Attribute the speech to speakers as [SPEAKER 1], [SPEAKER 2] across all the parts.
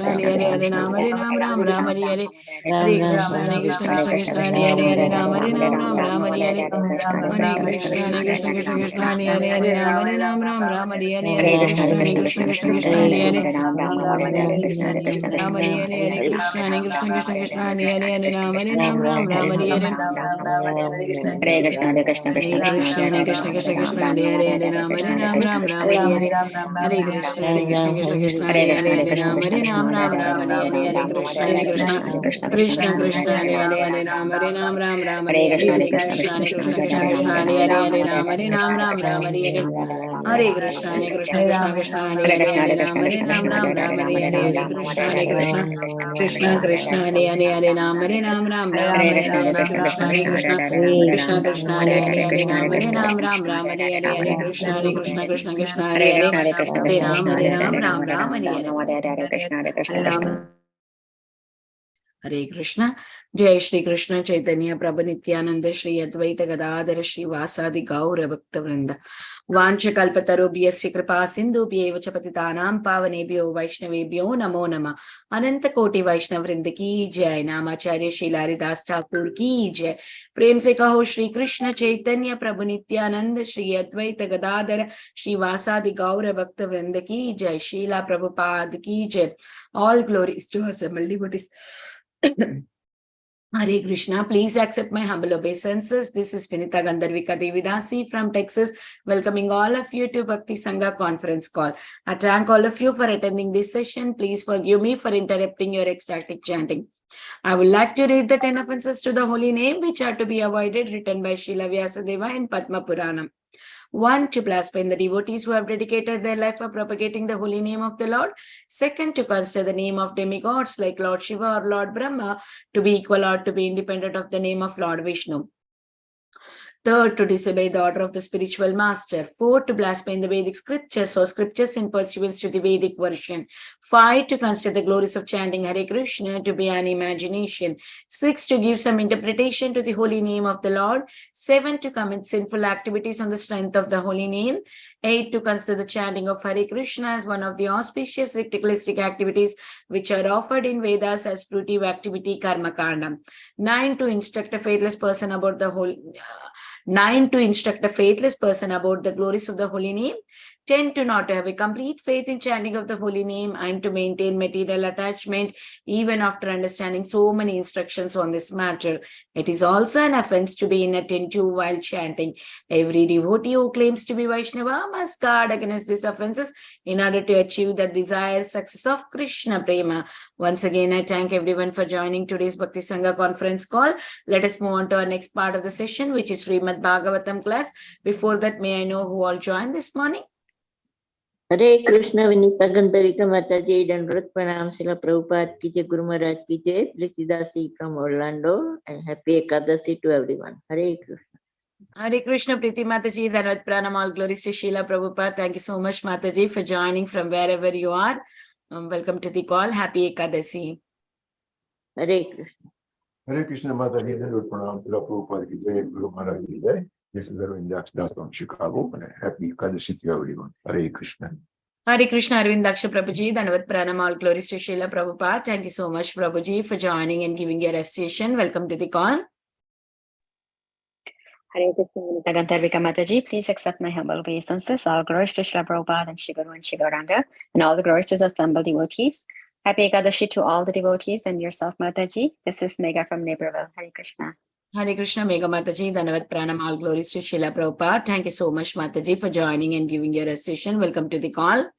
[SPEAKER 1] Krishna Hare Hare Ram Ram Ram Hare Hare. Hare Krishna Krishna Krishna Krishna Hare Hare Ram Ram Ram Hare Hare. Hare Krishna Krishna Krishna Krishna Hare Hare Ram Ram Ram Hare Hare. Hare Krishna Krishna Krishna Krishna Hare Hare Ram Hare Hare. Hare Krishna Krishna Krishna Krishna Hare Hare Ram Ram Ram Hare Hare.
[SPEAKER 2] Hare Krishna Krishna
[SPEAKER 1] Hare
[SPEAKER 2] Krishna
[SPEAKER 1] Krishna Krishna Krishna Krishna Hare Hare Ram Ram Ram Hare Hare. Hare Krishna Krishna Krishna Krishna Hare Hare Ram Ram Ram Hare Hare. Hare Krishna Krishna Krishna Krishna Hare Hare Ram Ram Ram Hare Hare. Hare Krishna Krishna Krishna Krishna Hare Hare Ram Ram Ram Hare Hare. Hare Krishna Krishna Krishna Krishna Hare Hare Ram Ram Ram Hare Hare. Hare Krishna Krishna Krishna Krishna Hare Hare Ram Ram Ram Hare Hare. Hare Krishna Krishna Krishna Krishna Hare Hare Ram Ram Ram Hare Hare. Hare Krishna Krishna Krishna Krishna Hare Hare. Hare Ram Ram Hare Hare.
[SPEAKER 2] Krishna Krishna.
[SPEAKER 1] Hare Krishna. Jai Shri Krishna Chaitanya Prabhu Nityananda Shri Advaita Gadadhara Shri Vasadi Gaura Bhakta Vrinda Vancha Kalpatarubhyasya Kripa Sindhubhyev च पतितानां पावनेभ्यो वैष्णवेभ्यो नमो नमः. अनंत कोटि वैष्णव वृंद की जय. नामाचार्य श्री लारीदास ठाकुर की जय. प्रेम से कहो श्री कृष्ण चैतन्य प्रभु नित्यानंद श्री अद्वैत गदाधर श्री वासादि गौर भक्त वृंद की जय. शीला प्रभुपाद की जय. All glories to assembled devotees. Hare Krishna. Please accept my humble obeisances. This is Vinita Gandharvika Devidasi from Texas, welcoming all of you to Bhakti Sangha conference call. I thank all of you for attending this session. Please forgive me for interrupting your ecstatic chanting. I would like to read the 10 offenses to the holy name which are to be avoided, written by Srila Vyasadeva in Padma Puranam. 1. To blaspheme the devotees who have dedicated their life for propagating the holy name of the Lord. 2. To consider the name of demigods like Lord Shiva or Lord Brahma to be equal or to be independent of the name of Lord Vishnu. 3. To disobey the order of the spiritual master. 4. To blaspheme the Vedic scriptures or scriptures in pursuance to the Vedic version. 5. To consider the glories of chanting Hare Krishna to be an imagination. 6. To give some interpretation to the holy name of the Lord. 7. To commit sinful activities on the strength of the holy name. 8. To consider the chanting of Hare Krishna as one of the auspicious ritualistic activities which are offered in Vedas as fruitive activity karma kanda. 9. To instruct a faithless person about the whole 9. To instruct a faithless person about the glories of the holy name. 10. To not to have a complete faith in chanting of the holy name and to maintain material attachment even after understanding so many instructions on this matter. It is also an offense to be inattentive while chanting. Every devotee who claims to be Vaishnava must guard against these offenses in order to achieve the desired success of Krishna Prema. Once again, I thank everyone for joining today's Bhakti Sangha conference call. Let us move on to our next part of the session, which is Srimad Bhagavatam class. Before that, may I know who all joined this morning?
[SPEAKER 3] हरे कृष्ण विनीता गंधर्विका माता जी दंडवत प्रणाम शिला प्रभुपाद की जय गुरु महाराज की जय Pritidasi from Orlando and happy Ekadashi to everyone Hare Krishna
[SPEAKER 1] Hare Krishna Priti Mataji, Dhanvat Pranam, all glories to Srila Prabhupada. Thank you so much Mataji for joining from wherever you are. Welcome to the call. Happy Ekadasi.
[SPEAKER 3] Hare Krishna
[SPEAKER 4] Hare Krishna Mataji, Dhanvat Pranam, Srila Prabhupada ki jai, Guru Maharaj ki jai. This is Arvind Das from Chicago. And happy Ekadashi to everyone. Hare Krishna.
[SPEAKER 1] Hare Krishna Arvind Daksha Prabhuji, Dhanvat Pranam, all glories to Srila Prabhupada. Thank you so much Prabhuji for joining and giving your recitation. Welcome to the call.
[SPEAKER 2] Hare Krishna Gandharvika Mataji, please accept my humble obeisances. All glories to Srila Prabhupada and Shri Guru and Shri Gauranga, and all the glories to the assembled devotees. Happy Ekadashi to all the devotees and yourself, Mataji. This is Megha from Naperville. Hare Krishna.
[SPEAKER 1] Hare Krishna Megha Mataji, Dhanvat Pranam, all glories to Srila Prabhupada. Thank you so much Mataji for joining and giving your recitation. Welcome to the call.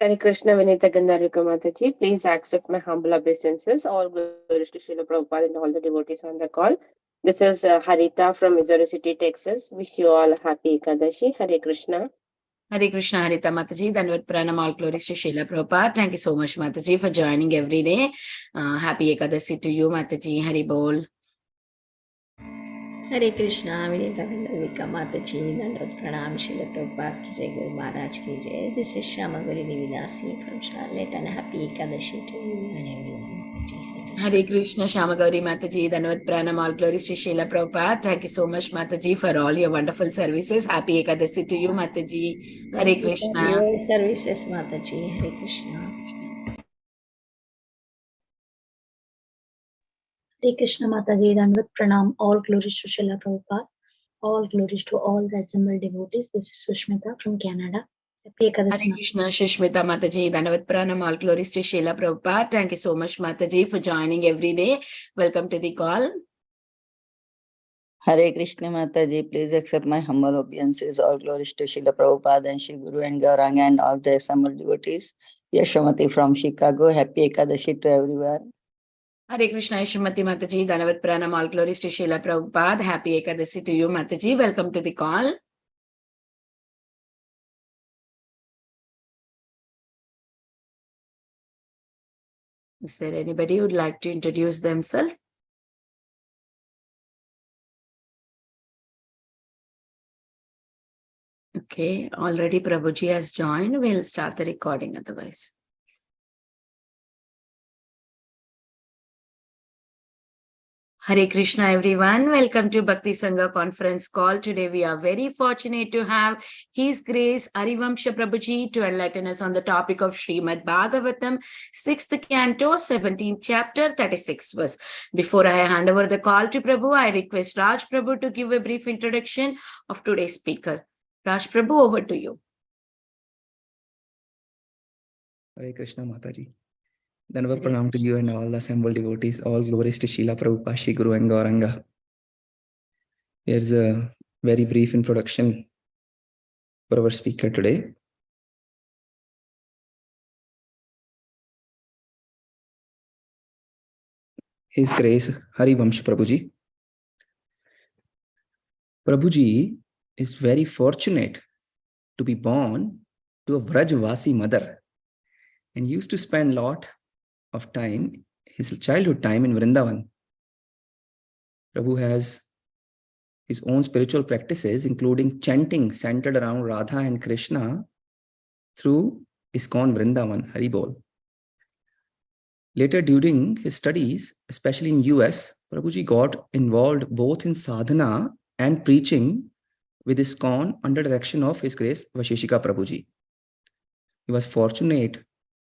[SPEAKER 5] Hare Krishna Vinita Gandharvika Mataji, please accept my humble obeisances. All glories to Srila Prabhupada and all the devotees on the call. This is Harita from Missouri City, Texas. Wish you all a happy Ekadashi. Hare Krishna.
[SPEAKER 1] Hare Krishna Harita Mataji, Dhanvat Pranam, all glories to Srila Prabhupada. Thank you so much Mataji for joining every day. Happy Ekadasi to you Mataji. Hari Bol.
[SPEAKER 6] Hare Krishna, Vinita Gandharvika Mataji, Dhanvat Pranam, Srila Prabhupada ki jai, Guru Maharaj ki jai. This is Shamaguri Devidasi from Charlotte and happy Ekadashi to you and everyone. Mataji.
[SPEAKER 1] Hare Krishna, Shamagauri Mataji, Dhanavad Pranam, all glories to Srila Prabhupada. Thank you so much, Mataji, for all your wonderful services. Happy Ekadasi to you, Mataji. Hare
[SPEAKER 6] Thank you for
[SPEAKER 1] Krishna.
[SPEAKER 6] your services, Mataji. Hare Krishna.
[SPEAKER 7] Hare Krishna Mataji, Dandavat Pranam, all glories to Srila Prabhupada, all glories to all the assembled devotees. This is Sushmita from Canada. Happy
[SPEAKER 1] Hare
[SPEAKER 7] Ekadasi.
[SPEAKER 1] Krishna, Shushmita Mataji, Dhanavad Pranam, all glories to Srila Prabhupada. Thank you so much, Mataji, for joining every day. Welcome to the call.
[SPEAKER 8] Hare Krishna Mataji, please accept my humble obeisances. All glories to Srila Prabhupada and Shri Guru and Gauranga and all the assembled devotees. Yashamati from Chicago. Happy Ekadashi to everyone.
[SPEAKER 1] Hare Krishna, Srimati Mataji, Dhanavad Pranam, all glories to Srila Prabhupada. Happy Ekadasi to you, Mataji. Welcome to the call. Is there anybody who would like to introduce themselves? Okay, already Prabhuji has joined. We'll start the recording otherwise. Hare Krishna, everyone. Welcome to Bhakti Sangha conference call. Today we are very fortunate to have His Grace Harivamsa Prabhuji to enlighten us on the topic of Srimad Bhagavatam, 6th Canto, 17th chapter, 36th verse. Before I hand over the call to Prabhu, I request Raj Prabhu to give a brief introduction of today's speaker. Raj Prabhu, over to you.
[SPEAKER 9] Hare Krishna Mataji. Dhanavad Pranam to you and all the assembled devotees. All glories to Srila Prabhupada, Shri Guru and Gauranga. Here's a very brief introduction for our speaker today. His Grace Harivamsa Prabhuji. Prabhuji is very fortunate to be born to a Vrajvasi mother and used to spend a lot of time, his childhood time in Vrindavan. Prabhu has his own spiritual practices, including chanting centered around Radha and Krishna through ISKCON Vrindavan, Haribol. Later, during his studies, especially in US, Prabhuji got involved both in sadhana and preaching with ISKCON under direction of His Grace Vashishika Prabhuji. He was fortunate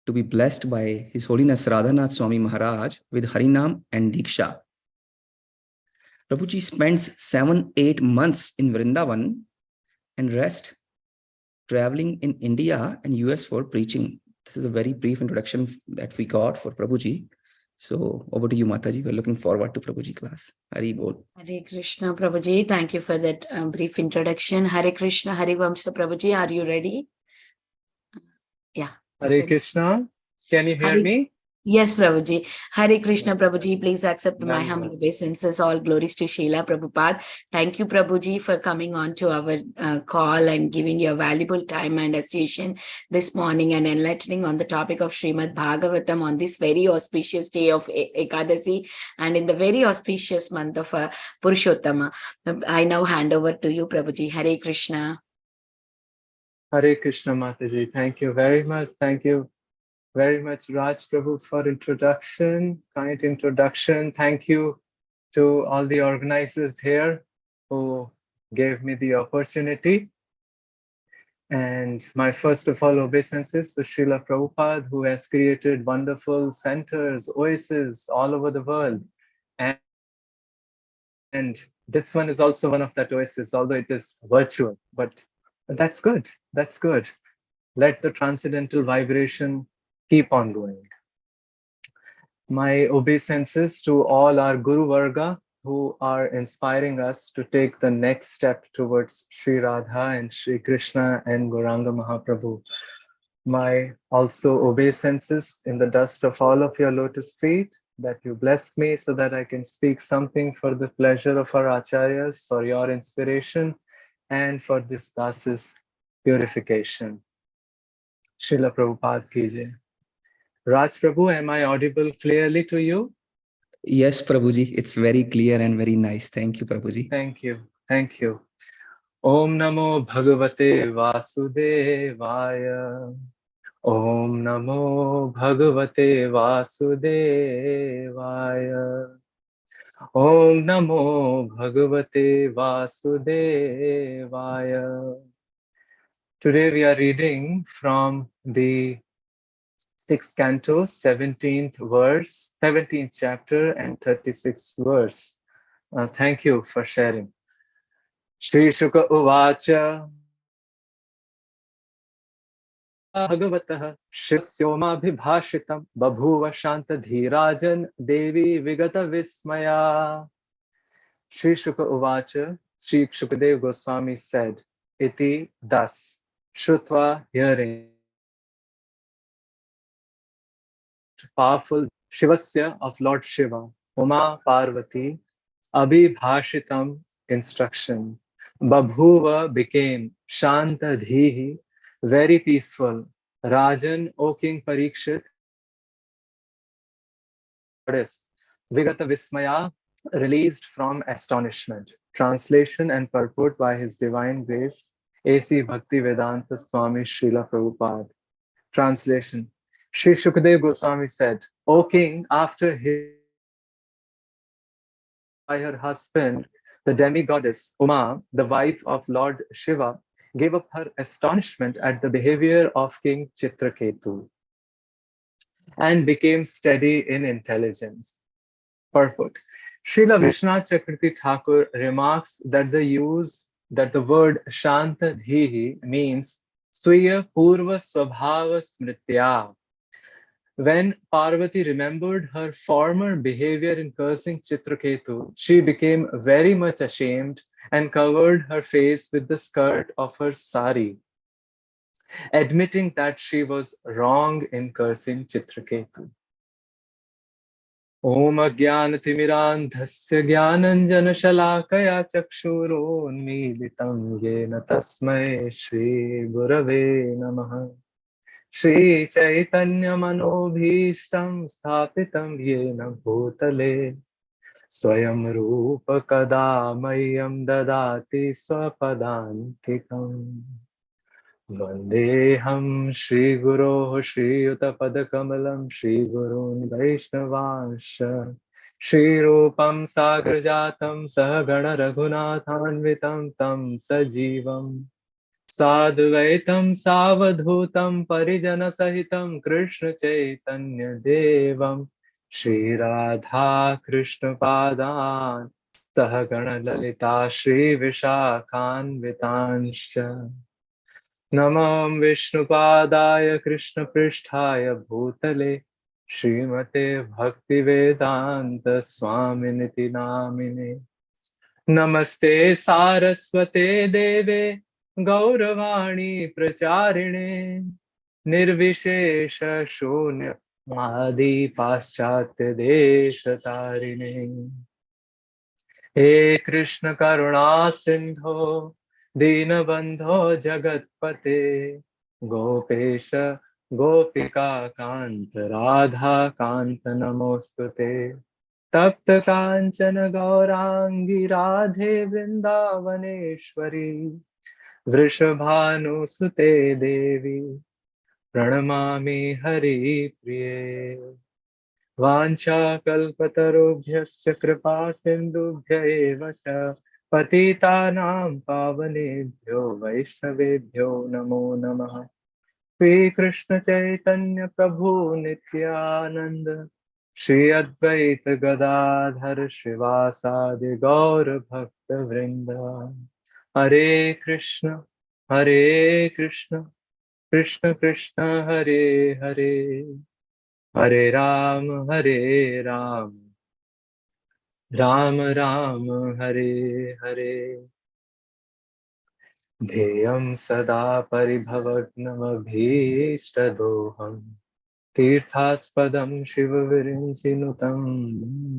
[SPEAKER 9] to be blessed by His Holiness Radhanath Swami Maharaj with Harinam and Diksha. Prabhuji spends 7-8 months in Vrindavan and rest traveling in India and US for preaching. This is a very brief introduction that we got for Prabhuji. So over to you, Mataji. We're looking forward to Prabhuji class. Hari Bol.
[SPEAKER 1] Hare Krishna, Prabhuji. Thank you for that brief introduction. Hare Krishna, Harivamsa Prabhuji. Are you ready? Yeah.
[SPEAKER 10] Hare Krishna. Can you hear me?
[SPEAKER 1] Yes, Prabhuji. Hare Krishna,
[SPEAKER 10] Yes.
[SPEAKER 1] Prabhuji. Please accept my
[SPEAKER 10] Done
[SPEAKER 1] humble
[SPEAKER 10] well.
[SPEAKER 1] obeisances. All glories to Srila Prabhupada. Thank you, Prabhuji, for coming on to our call and giving your valuable time and association this morning and enlightening on the topic of Srimad Bhagavatam on this very auspicious day of Ekadasi and in the very auspicious month of Purushottama. I now hand over to you, Prabhuji. Hare Krishna.
[SPEAKER 10] Hare Krishna Mataji. Thank you very much. Thank you very much, Raj Prabhu, for introduction, kind introduction. Thank you to all the organizers here who gave me the opportunity. And my first of all obeisances to Srila Prabhupada, who has created wonderful centers, oases all over the world. And this one is also one of that oasis, although it is virtual, but that's good. That's good. Let the transcendental vibration keep on going. My obeisances to all our Guru Varga who are inspiring us to take the next step towards Sri Radha and Sri Krishna and Gauranga Mahaprabhu. My also obeisances in the dust of all of your lotus feet, that you blessed me so that I can speak something for the pleasure of our acharyas, for your inspiration, and for this Das's purification. Srila Prabhupada ki jai. Raj Prabhu, am I audible clearly to you?
[SPEAKER 9] Yes, Prabhuji. It's very clear and very nice. Thank you, Prabhuji.
[SPEAKER 10] Thank you. Thank you. Om Namo Bhagavate Vasudevaya. Om Namo Bhagavate Vasudevaya. Om Namo Bhagavate Vasudevaya. Today we are reading from the 6th canto, 17th verse, 17th chapter and 36th verse. Thank you for sharing. Shri Shuka Uvacha Bhagavatah Shivyomabhibhashitam Babhuva Shantadhirajan Devi Vigata Vismaya. Shri Shuka Uvacha, Shri Shukadev Goswami said, Iti thus, Shrutva hearing, powerful Shivasya of Lord Shiva, Uma Parvati, Abhibhashitam instruction. Babhuva became Shanta Dhihi, very peaceful. Rajan, O King Parikshit, Vigata Vismaya, released from astonishment. Translation and purport by His Divine Grace, A.C. Bhaktivedanta Swami Srila Prabhupada. Translation. Shri Shukadev Goswami said, O King, after his by her husband, the demigoddess Uma, the wife of Lord Shiva, gave up her astonishment at the behavior of King Chitraketu and became steady in intelligence. Purport. Srila Vishwanath Chakravarti Thakur remarks that the word Shanta Dhihi means Swiya Purva Swabhava Smritya. When Parvati remembered her former behavior in cursing Chitraketu, she became very much ashamed and covered her face with the skirt of her sari, admitting that she was wrong in cursing Chitraketu. Om Ajnanatimirandhasya Jnananjanashalakaya Chakshurunmilitam Yena Tasmai Shri Gurave Namaha. Shri Chaitanya Manobhishtam Sthapitam Yena Bhutale Swayam Rupa Kadamayam Dadati Swapadantikam Vandeham Shri Guru Shri Yuta Padakamalam Shri Gurun Vaishnavansha Shri Rupam Sagrajatam Sahagana Raghunathanvitam Tam Sajivam Sadvaitam Savadhutam Parijana Sahitam Krishna Chaitanya Devam Shri Radha Krishna Padan Sahagana Lalita Shri Vishakhan Vitansha Namam Vishnupadaya Krishna Pristhaya Bhutale Srimate Bhaktivedanta Swaminiti Namine Namaste Saraswate Deve Gauravani Pracharine Nirvishesha Shunya Adi Paschatya Deshatarine He Krishna Karuna Sindho Dinabandho Jagatpate Gopesha Gopika Kanta Radha Kanta Namostute Tapta Kanchana Gaurangi Radhe Vrindavaneshwari Vrishabhanusute Devi Pranamami Hari Priye Vancha Kalpatarubhyascha Kripa Sindhubhya eva cha Patitanam Pavanebhyo Vaishnavebhyo Namo Namaha Shri Krishna Chaitanya Prabhu Nityananda Shri Advaita Gadadhar Shivasadi Gaur Bhakta Vrinda Hare Krishna Krishna Krishna Hare Hare Hare Ram Ram Ram Hare Hare Dheyam Sada Paribhavagnamabhishtadoham Tirthaspadam Shivavirinchinutam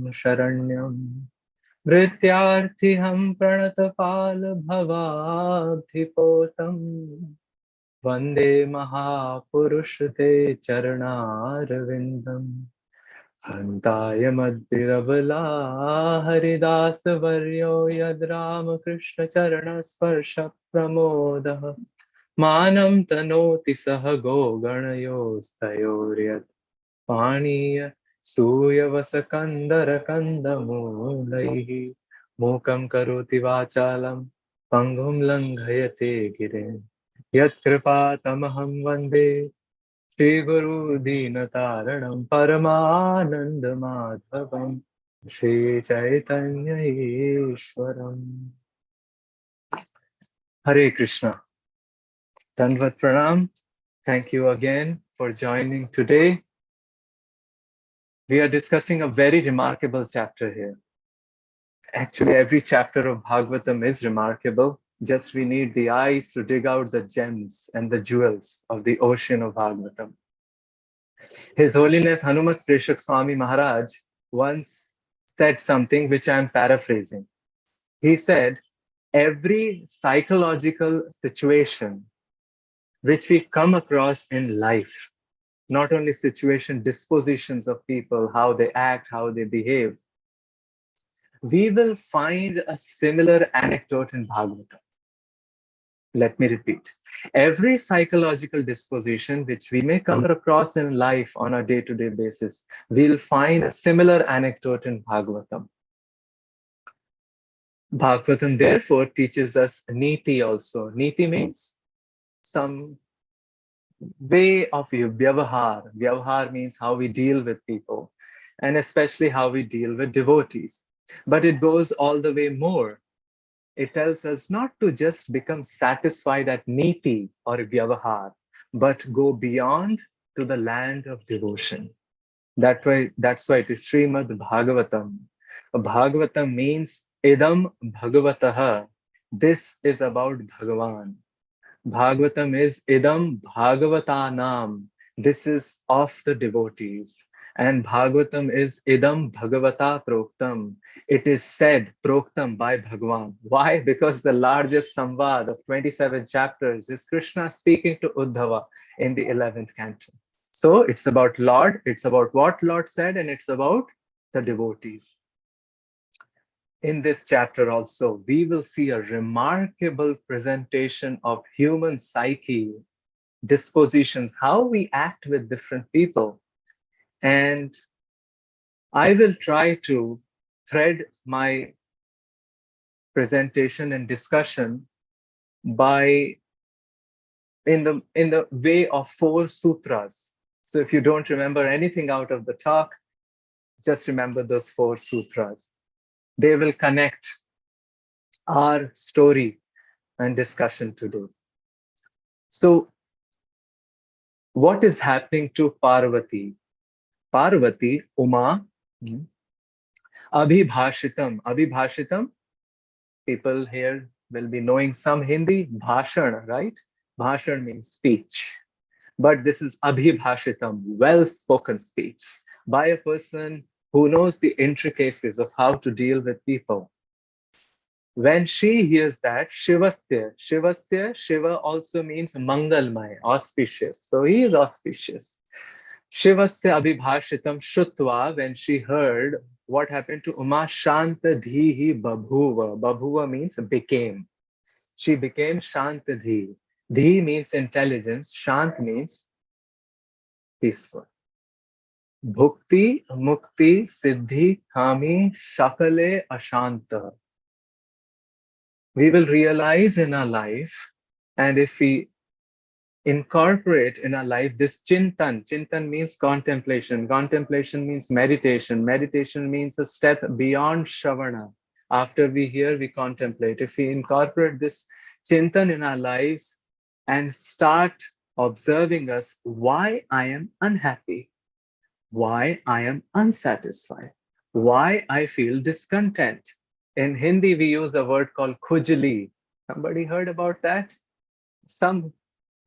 [SPEAKER 10] Sharanyam Vrityarthiham Pranatapal Bhavabhipotam Vande Mahapurushate Charnarvindam Hantaya Madhirabala Haridas Varyo Yad Ramakrishna Charana Sparsha Pramodah Manam tanoti sahago ganayostayoryat Paniya Suyavasakandara Kandamulaihi Mukam Karoti Vachalam Pangum Langhayate Girim Yat Kripa Tamaham Vande Shri Guru Dinataranam Paramananda Madhavam Shri Chaitanya Ishwaram. Hare Krishna. Danvat Pranam. Thank you again for joining today. We are discussing a very remarkable chapter here. Actually, every chapter of Bhagavatam is remarkable. Just we need the eyes to dig out the gems and the jewels of the ocean of Bhagavatam. His Holiness Hanumat Preshak Swami Maharaj once said something which I am paraphrasing. He said, every psychological situation which we come across in life, not only situation, dispositions of people, how they act, how they behave, we will find a similar anecdote in Bhagavatam. Let me repeat. Every psychological disposition which we may come across in life on a day-to-day basis, we'll find a similar anecdote in Bhagavatam. Bhagavatam therefore teaches us niti also. Niti means some way of vyavahar. Vyavahar means how we deal with people, and especially how we deal with devotees. But it goes all the way more. It tells us not to just become satisfied at niti or vyavahar, but go beyond to the land of devotion. That's why it is Srimad Bhagavatam. Bhagavatam means idam bhagavataha. This is about Bhagavan. Bhagavatam is idam bhagavatanam. This is of the devotees. And Bhagavatam is idam bhagavata proktam. It is said proktam by Bhagavan. Why? Because the largest samvad of 27 chapters is Krishna speaking to Uddhava in the 11th canto. So it's about Lord, it's about what Lord said, and it's about the devotees. In this chapter also, we will see a remarkable presentation of human psyche, dispositions, how we act with different people. And I will try to thread my presentation and discussion by in the way of 4 sutras. So if you don't remember anything out of the talk, just remember those 4 sutras. They will connect our story and discussion today. So what is happening to Parvati? Parvati, Uma, Abhibhashitam. Abhibhashitam, people here will be knowing some Hindi. Bhashan, right? Bhashan means speech. But this is Abhibhashitam, well-spoken speech by a person who knows the intricacies of how to deal with people. When she hears that, Shivasya, Shiva also means Mangalmay, auspicious. So he is auspicious. Shivasya Abhibhashitam Shutva, when she heard what happened to Uma, Shanta Dhihi Babhuva. Babhuva means became. She became Shanta Dhi. Dhi means intelligence, Shant means peaceful. Bhukti, Mukti, Siddhi, Kami, Shakale, Ashanta. We will realize in our life, and if we incorporate in our life this chintan means contemplation, contemplation means meditation, meditation means a step beyond shravana. After we hear, we contemplate. If we incorporate this chintan in our lives and start observing us, why I am unhappy, why I am unsatisfied, why I feel discontent. In Hindi, we use the word called khujli. Somebody heard about that? Some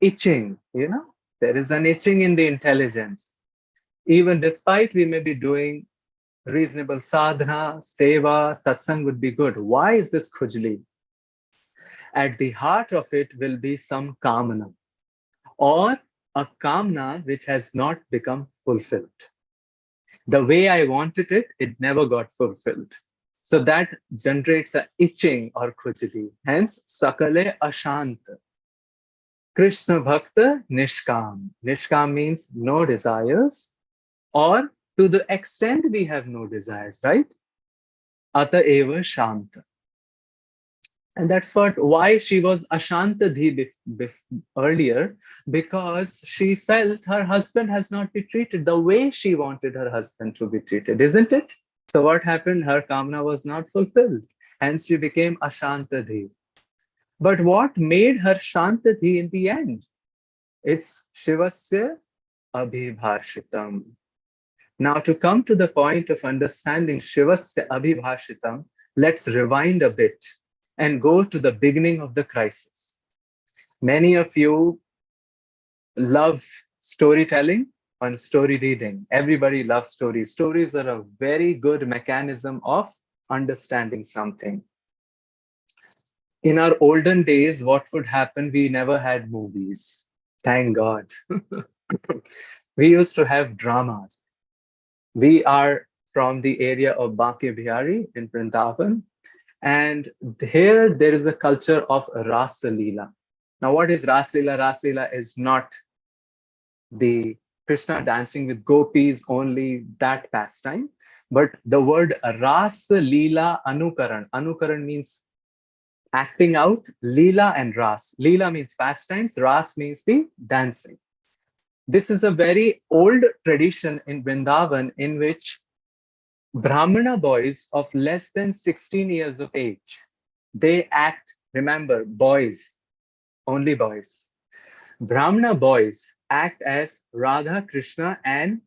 [SPEAKER 10] itching, there is an itching in the intelligence. Even despite we may be doing reasonable sadhana, seva, satsang would be good. Why is this khujli? At the heart of it will be some kamana, or a kamna which has not become fulfilled. The way I wanted it, it never got fulfilled. So that generates an itching or khujli. Hence, sakale ashanta. Krishna Bhakta Nishkam. Nishkam means no desires, or to the extent we have no desires, right? Ata eva Shanta. And that's why she was Ashantadhi earlier, because she felt her husband has not been treated the way she wanted her husband to be treated, isn't it? So what happened? Her kamna was not fulfilled. Hence she became Ashantadhi. But what made her Shantadhi in the end? It's Shivasya Abhibhashitam. Now, to come to the point of understanding Shivasya Abhibhashitam, let's rewind a bit and go to the beginning of the crisis. Many of you love storytelling and story reading. Everybody loves stories. Stories are a very good mechanism of understanding something. In our olden days, what would happen? We never had movies. Thank God. We used to have dramas. We are from the area of Banke Bihari in Vrindavan. And here there is a culture of Rasa Leela. Now, what is Rasa Leela? Rasa Leela is not the Krishna dancing with gopis, only that pastime. But the word Rasa Leela Anukaran. Anukaran means acting out. Leela and Ras. Leela means pastimes. Ras means the dancing. This is a very old tradition in Vrindavan in which Brahmana boys of less than 16 years of age, they act, remember, boys, only boys. Brahmana boys act as Radha, Krishna, and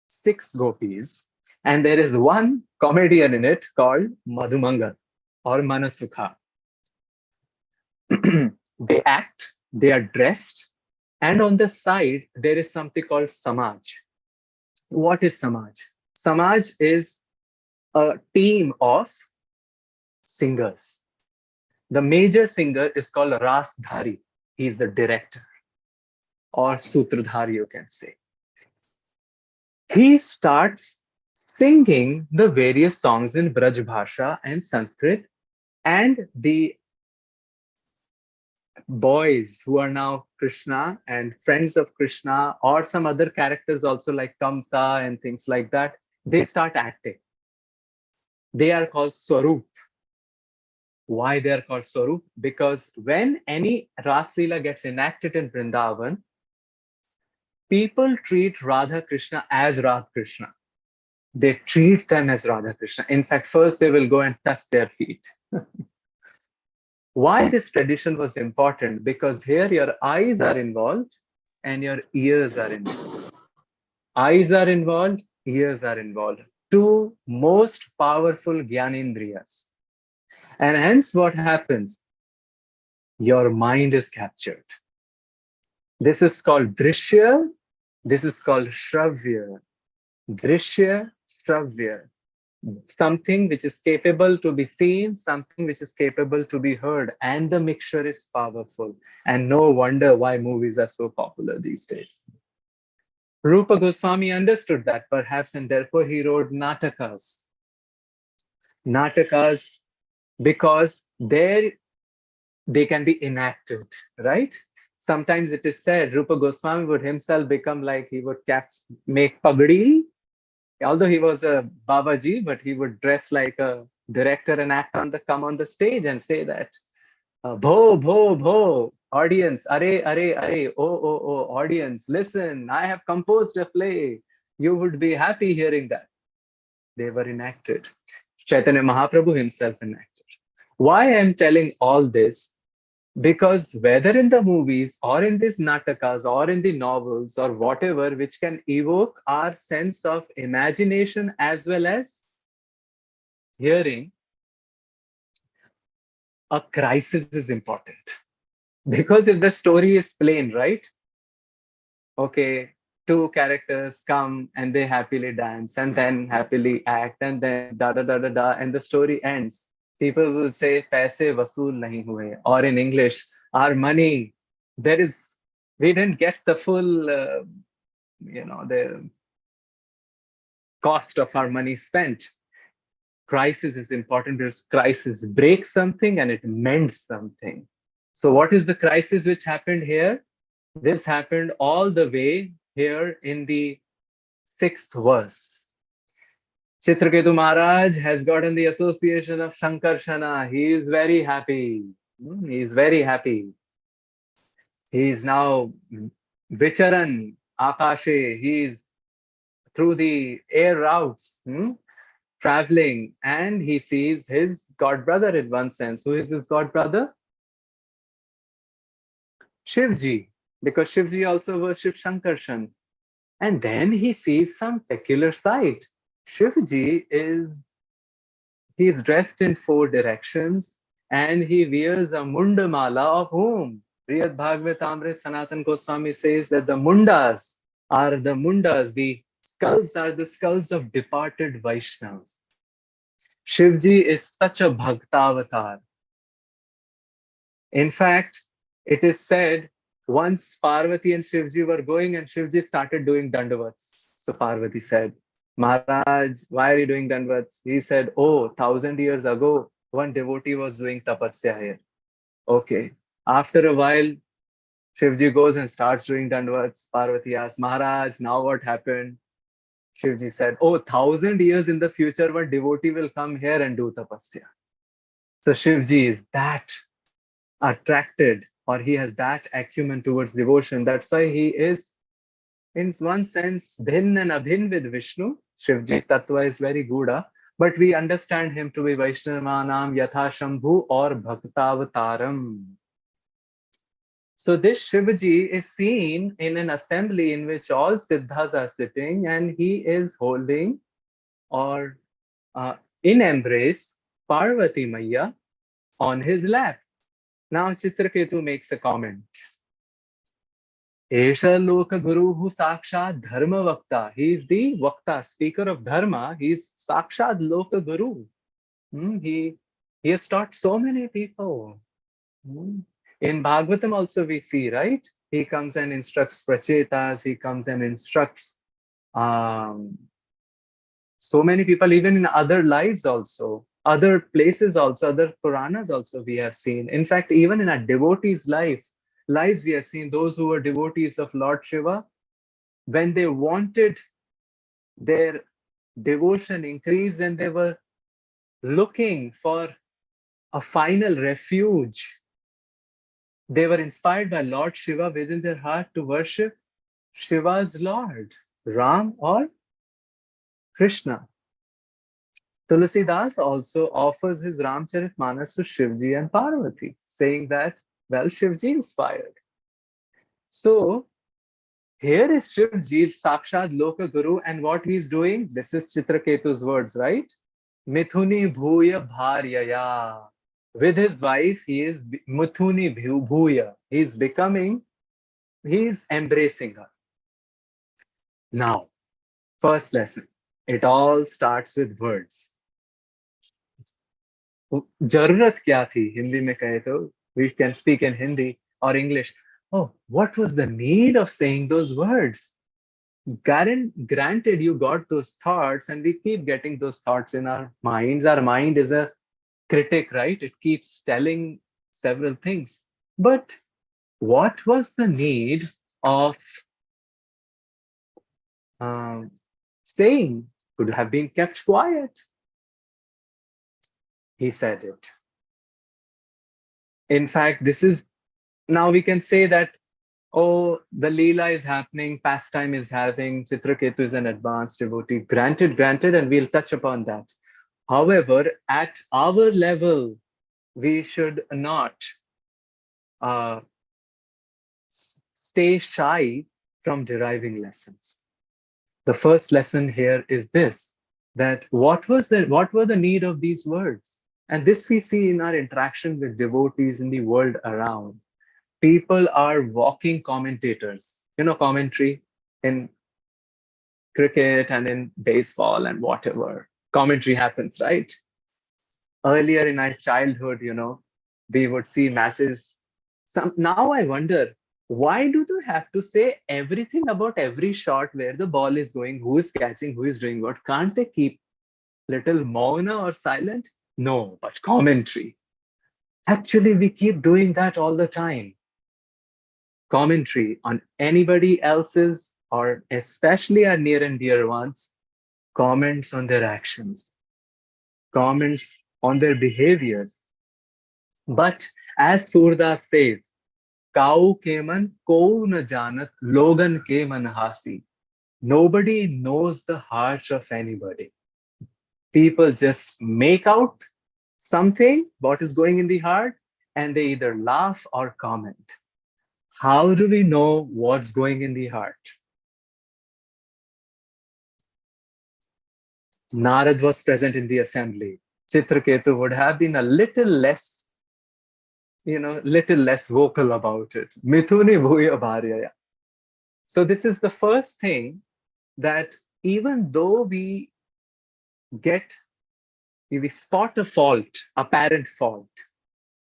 [SPEAKER 10] 6 gopis. And there is one comedian in it called Madhumangal or Manasukha. They act, they are dressed, and on the side, there is something called Samaj. What is Samaj? Samaj is a team of singers. The major singer is called Rasdhari. He's the director, or Sutradhari, you can say. He starts singing the various songs in Braj Bhasha and Sanskrit, and the boys who are now Krishna and friends of Krishna, or some other characters also like Kamsa and things like that, they start acting. They are called Swarup. Why they are called Swarup? Because when any Ras Leela gets enacted in Vrindavan, people treat Radha Krishna as Radha Krishna. They treat them as Radha Krishna. In fact, first they will go and touch their feet. Why this tradition was important? Because here your eyes are involved and your ears are involved. Eyes are involved, ears are involved. 2 most powerful Gyanendriyas. And hence what happens? Your mind is captured. This is called Drishya. This is called Shravya. Drishya, Shravya. Something which is capable to be seen, something which is capable to be heard, and the mixture is powerful. And no wonder why movies are so popular these days. Rupa Goswami understood that perhaps, and therefore he wrote Natakas. Natakas, because there they can be enacted, right? Sometimes it is said Rupa Goswami would himself become like, he would make pagdi. Although he was a Babaji, but he would dress like a director and come on the stage and say that, Bho, Bho, Bho, audience, are, oh, audience, listen, I have composed a play. You would be happy hearing that. They were enacted. Chaitanya Mahaprabhu himself enacted. Why I am telling all this? Because whether in the movies or in these natakas or in the novels or whatever, which can evoke our sense of imagination as well as hearing, a crisis is important. Because if the story is plain, right? Okay, 2 characters come and they happily dance and then happily act and then da da da da da, and the story ends. People will say, "Paise vasool nahi hue," or in English, our money, we didn't get the full, the cost of our money spent. Crisis is important because crisis breaks something and it mends something. So what is the crisis which happened here? This happened all the way here in the 6th verse. Chitraketu Maharaj has gotten the association of Shankarshana. He is very happy. He is very happy. He is now Vicharan, Akashe. He is through the air routes, traveling, and he sees his god brother in one sense. Who is his god brother? Shivji, because Shivji also worships Shankarshan. And then he sees some peculiar sight. Shivji he's dressed in 4 directions and he wears a mundamala of whom? Srimad Bhagavatam Sanatan Goswami says that the mundas, the skulls are the skulls of departed Vaishnavas. Shivji is such a bhaktavatar. In fact, it is said once Parvati and Shivji were going and Shivji started doing dandavats. So Parvati said, Maharaj, why are you doing dandavats? He said, oh, 1,000 years ago, one devotee was doing tapasya here. Okay. After a while, Shivji goes and starts doing dandavats. Parvati asks, Maharaj, now what happened? Shivji said, oh, 1,000 years in the future, one devotee will come here and do tapasya. So Shivji is that attracted, or he has that acumen towards devotion. That's why he is, in one sense, bhin and abhin with Vishnu. Shivji's tattva is very Gudha, but we understand him to be Vaishnavanam Yatha Shambhu or Bhaktavataram. So this Shivji is seen in an assembly in which all Siddhas are sitting and he is holding or in embrace Parvati Maya on his lap. Now Chitraketu makes a comment. Esha Loka Guruhu Sakshat Dharma Vakta. He is the Vakta, speaker of Dharma. He is Sakshat Loka Guru. He has taught so many people. In Bhagavatam also we see, right? He comes and instructs Prachetas. He comes and instructs so many people, even in other lives also. Other places also, other Puranas also we have seen. In fact, even in a devotee's lives we have seen those who were devotees of Lord Shiva, when they wanted their devotion increase and they were looking for a final refuge, they were inspired by Lord Shiva within their heart to worship Shiva's Lord, Ram or Krishna. Tulsidas also offers his Ramcharitmanas to Shivji and Parvati, saying that, well, Shivji inspired. So here is Shivji, Sakshat Loka Guru, and what he's doing, this is Chitraketu's words, right? Mithuni Bhuya Bharyaya. With his wife, he is Mithuni Bhuya. He's embracing her. Now, first lesson. It all starts with words. Jarurat kya thi? Hindi mein kahe to, we can speak in Hindi or English. Oh, what was the need of saying those words? Granted, you got those thoughts, and we keep getting those thoughts in our minds. Our mind is a critic, right? It keeps telling several things. But what was the need of saying? Could have been kept quiet. He said it. In fact, this is, now we can say that, oh, the Leela is happening, pastime is happening, Chitraketu is an advanced devotee. Granted, and we'll touch upon that. However, at our level, we should not stay shy from deriving lessons. The first lesson here is this, that what were the need of these words? And this we see in our interaction with devotees in the world around. People are walking commentators, commentary in cricket and in baseball and whatever. Commentary happens, right? Earlier in our childhood, we would see matches. Now I wonder, why do they have to say everything about every shot, where the ball is going, who is catching, who is doing what? Can't they keep little mauna or silent? No, but commentary. Actually, we keep doing that all the time. commentary on anybody else's, or especially our near and dear ones, comments on their actions, comments on their behaviors. But as Surdas says, Kau ke man ko na janat, logan ke man hasi. Nobody knows the heart of anybody. People just make out something, what is going in the heart, and they either laugh or comment. How do we know what's going in the heart? Narad was present in the assembly. Chitraketu would have been a little less, little less vocal about it. Mithuni bhuya bharyaya. So this is the first thing, that even though we spot a fault, apparent fault,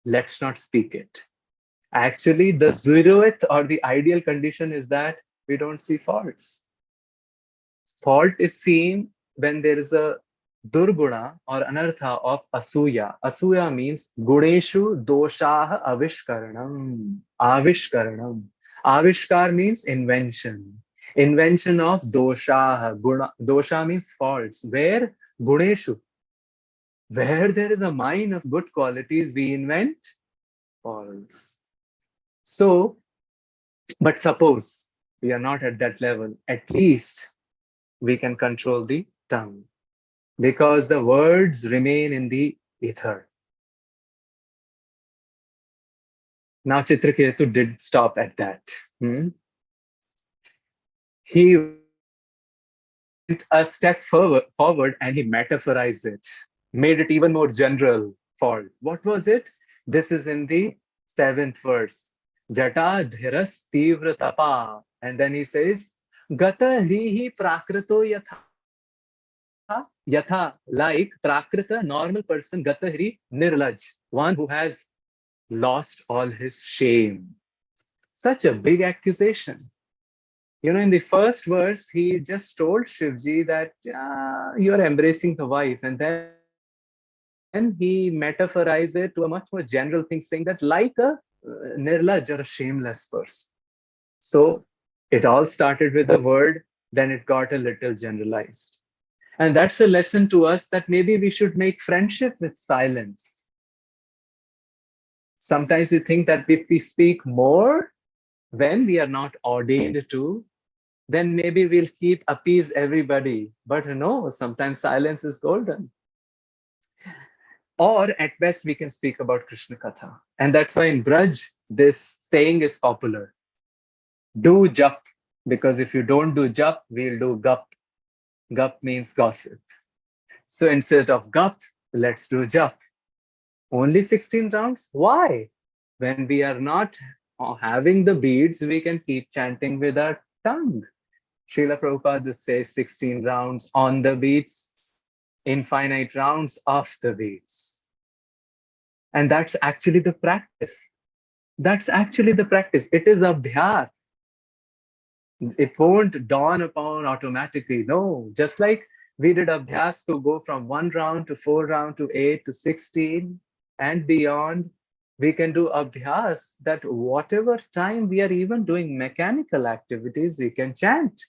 [SPEAKER 10] let's not speak it. Actually, the Zviruit, or the ideal condition, is that we don't see faults. Fault is seen when there is a durguna or anartha of asuya. Asuya means guneshu doshah avishkaranam. Avishkaranam. Avishkar means invention. Invention of doshah. Dosha means faults. Where? Guneshu. Where there is a mine of good qualities, we invent faults. So, but suppose we are not at that level, at least we can control the tongue, because the words remain in the ether. Now Chitraketu did stop at that. He went a step forward and he metaphorized it, made it even more general fault. What was it? This is in the 7th verse. Jata dhiras tivra tapa. And then he says, Gata hrihi prakrito yatha. Yatha, like prakrita, normal person, Gata hri nirlaj, one who has lost all his shame. Such a big accusation. In the first verse, he just told Shivji that you're embracing the wife. And then he metaphorized it to a much more general thing, saying that like a nirlaj, or a shameless person. So it all started with a word, then it got a little generalized. And that's a lesson to us, that maybe we should make friendship with silence. Sometimes we think that if we speak more when we are not ordained to, then maybe we'll appease everybody. But no, sometimes silence is golden. Or at best, we can speak about Krishna Katha. And that's why in Braj, this saying is popular. Do jap, because if you don't do jap, we'll do gup. Gup means gossip. So instead of gup, let's do jap. Only 16 rounds? Why? When we are not having the beads, we can keep chanting with our tongue. Srila Prabhupada just says 16 rounds on the beats, infinite rounds off the beats. And that's actually the practice. That's actually the practice. It is abhyas. It won't dawn upon automatically. No, just like we did abhyas to go from 1 round to 4 round to 8 to 16 and beyond, we can do abhyas that whatever time we are even doing mechanical activities, we can chant.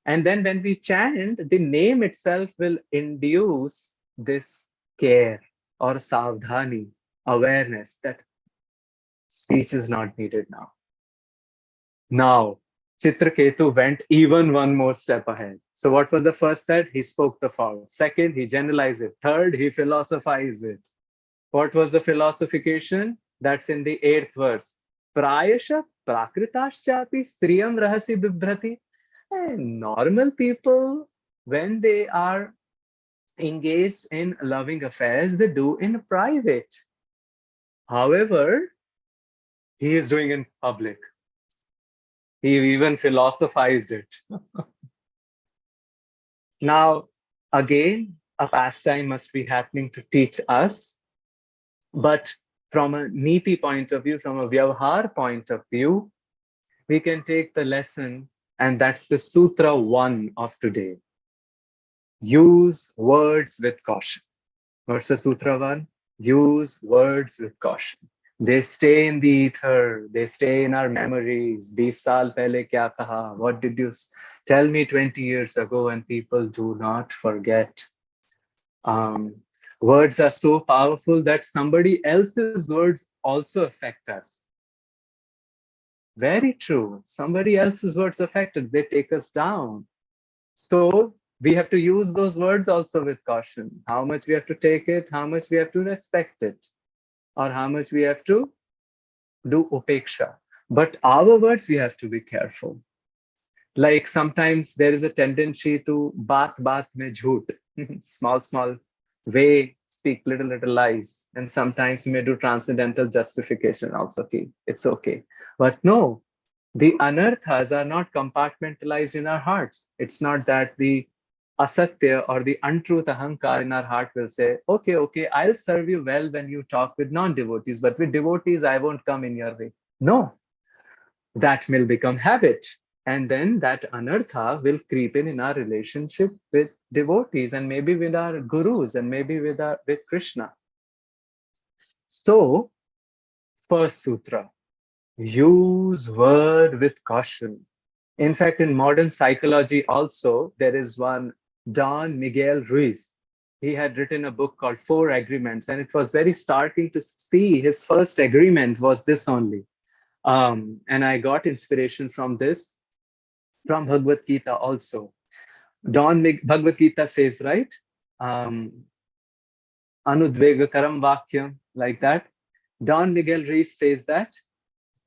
[SPEAKER 10] And then when we chant, the name itself will induce this care or savdhani, awareness that speech is not needed now. Now, Chitraketu went even one more step ahead. So what was the first step? He spoke the fault. Second, he generalized it. Third, he philosophized it. What was the philosophication? That's in the 8th verse. Prayasha prakritaschapi striyam rahasi bibhrati. Normal people, when they are engaged in loving affairs, they do in private. However, he is doing in public. He even philosophized it. Now, again, a pastime must be happening to teach us, but from a niti point of view, from a vyavhar point of view, we can take the lesson, and that's the Sutra 1 of today. Use words with caution. What's the Sutra 1? Use words with caution. They stay in the ether. They stay in our memories. 20 saal pehle kya kaha? What did you tell me 20 years ago? And people do not forget. Words are so powerful that somebody else's words also affect us. Very true. Somebody else's words affect us. They take us down. So we have to use those words also with caution. How much we have to take it, how much we have to respect it, or how much we have to do upeksha. But our words, we have to be careful. Like sometimes there is a tendency to baat mein jhoot, small way, speak little lies. And sometimes we may do transcendental justification also. It's okay. But no, the anarthas are not compartmentalized in our hearts. It's not that the asatya or the untruth ahankar in our heart will say, okay, I'll serve you well when you talk with non-devotees, but with devotees, I won't come in your way. No, that will become habit. And then that anartha will creep in our relationship with devotees and maybe with our gurus and maybe with Krishna. So, first sutra, use word with caution. In fact, in modern psychology also, there is one Don Miguel Ruiz. He had written a book called 4 Agreements, and it was very startling to see his first agreement was this only. And I got inspiration from this, from Bhagavad Gita also. Bhagavad Gita says, right? Anudvegakaram vakyam, like that. Don Miguel Ruiz says that,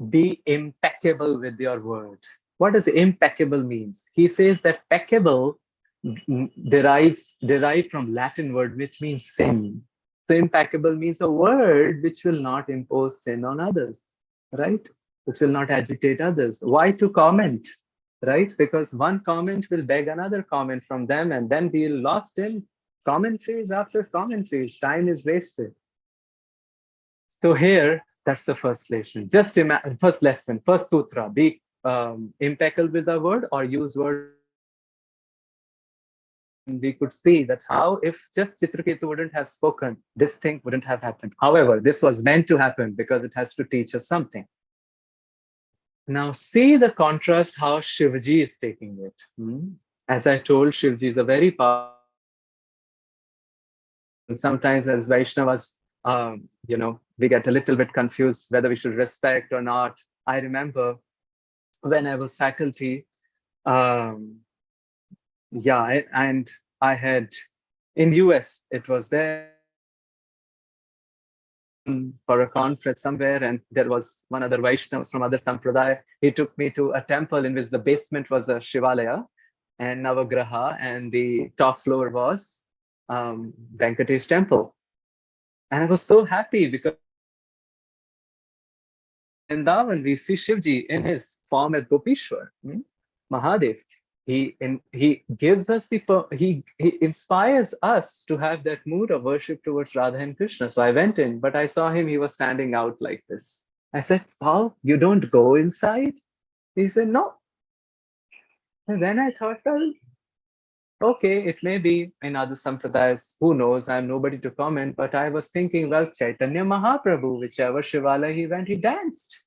[SPEAKER 10] be impeccable with your word. What does impeccable means? He says that peccable derived from Latin word, which means sin. So impeccable means a word which will not impose sin on others, right? Which will not agitate others. Why to comment, right? Because one comment will beg another comment from them, and then we'll lost in commentaries after commentaries. Time is wasted. So here, that's the first lesson. Just imagine, first lesson, first sutra, be impeccable with the word or use word. We could see that how if just Chitraketu wouldn't have spoken, this thing wouldn't have happened. However, this was meant to happen because it has to teach us something. Now see the contrast how Shivaji is taking it. As I told, Shivaji is a very powerful. Sometimes as Vaishnavas, we get a little bit confused whether we should respect or not. I remember when I was faculty, and I had in US, it was there for a conference somewhere, and there was one other Vaishnava from other Sampradaya. He took me to a temple in which the basement was a Shivalaya and Navagraha, and the top floor was Venkatesh temple. And I was so happy because in Vrindavan, we see Shivji in his form as Gopishwar, Mahadev. He gives us he inspires us to have that mood of worship towards Radha and Krishna. So I went in, but I saw him, he was standing out like this. I said, "How, you don't go inside?" He said, "No." And then I thought, well, okay, it may be in other sampradayas, who knows, I'm nobody to comment, but I was thinking, well, Chaitanya Mahaprabhu, whichever Shivalaya he went, he danced.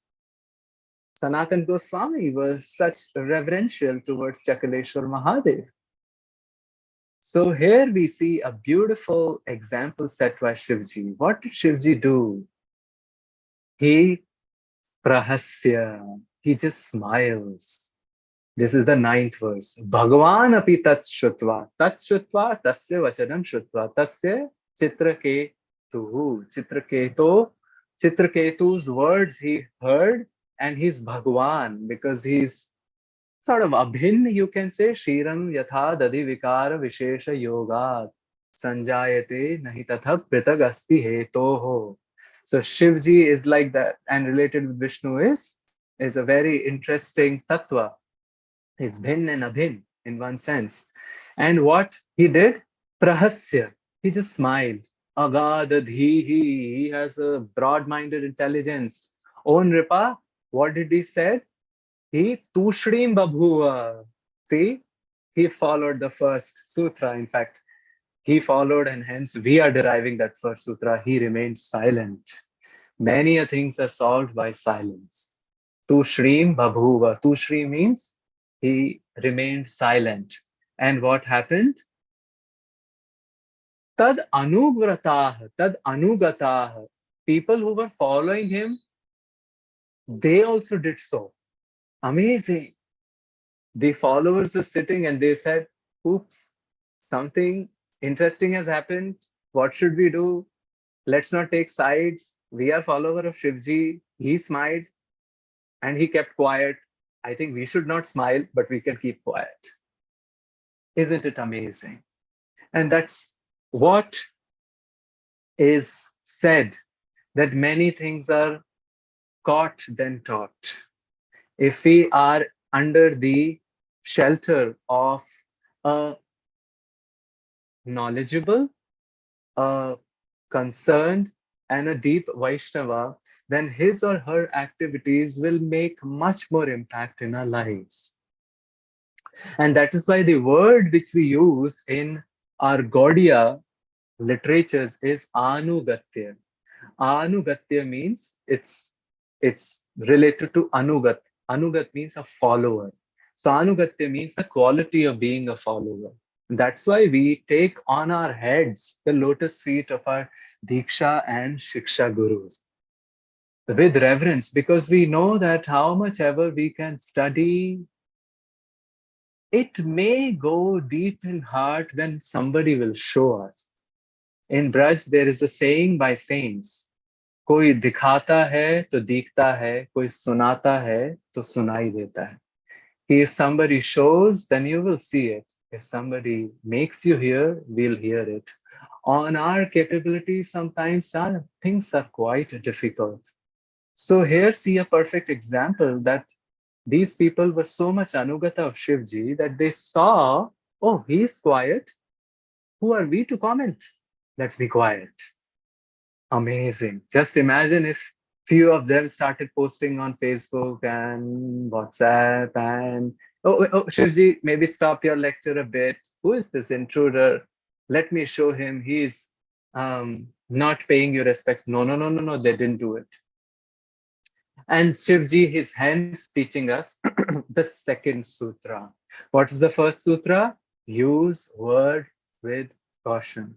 [SPEAKER 10] Sanatan Goswami was such reverential towards Chakaleshwar Mahadev. So here we see a beautiful example set by Shivji. What did Shivji do? He prahasya. He just smiles. This is the 9th verse. Bhagavan api tat shrutva tasya vachanam shrutva tasya Chitraketu's words he heard, and he's Bhagavan because he's sort of abhin, you can say. Shiram yatha dadi vikara vishesha yoga sanjayate nahi tatha pritag asti hetoho. So Shivji is like that, and related with Vishnu is a very interesting tattva. He's bhin and abhin in one sense. And what he did? Prahasya. He just smiled. Agadadhihi. He has a broad-minded intelligence. Own Ripa, what did he say? He tushrim babhuva. See, he followed the first sutra. In fact, he followed, and hence we are deriving that first sutra. He remained silent. Many a things are solved by silence. Tu Shrim Babhuva. Tu Shri means he remained silent. And what happened? Tad anugratah, tad anugatah. People who were following him, they also did so. Amazing. The followers were sitting and they said, oops, something interesting has happened. What should we do? Let's not take sides. We are follower of Shivji. He smiled and he kept quiet. I think we should not smile, but we can keep quiet. Isn't it amazing? And that's what is said, that many things are caught then taught. If we are under the shelter of a knowledgeable, a concerned, and a deep Vaishnava, then his or her activities will make much more impact in our lives. And that is why the word which we use in our Gaudiya literatures is Anugatya. Anugatya means it's related to Anugat. Anugat means a follower. So Anugatya means the quality of being a follower. That's why we take on our heads the lotus feet of our Diksha and Shiksha gurus with reverence, because we know that how much ever we can study, it may go deep in heart when somebody will show us. In Braj, there is a saying by saints, कोई दिखाता है तो दिखता है, कोई सुनाता है तो सुनाई देता है. If somebody shows, then you will see it. If somebody makes you hear, we'll hear it. On our capabilities, sometimes things are quite difficult. So here see a perfect example that these people were so much Anugata of Shivji that they saw, oh, he's quiet. Who are we to comment? Let's be quiet. Amazing. Just imagine if few of them started posting on Facebook and WhatsApp and, oh, Shivji, maybe stop your lecture a bit. Who is this intruder? Let me show him. He's not paying you respect. No, they didn't do it. And Shivji, his hands teaching us the second sutra. What is the first sutra? Use word with caution.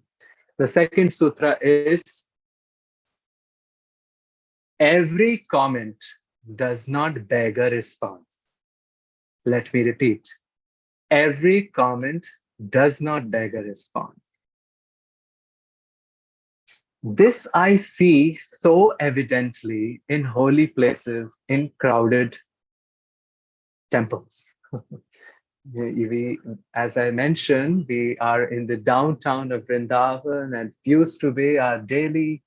[SPEAKER 10] The second sutra is, every comment does not beg a response. Let me repeat. Every comment does not beg a response. This I see so evidently in holy places, in crowded temples. As I mentioned, we are in the downtown of Vrindavan, and it used to be our daily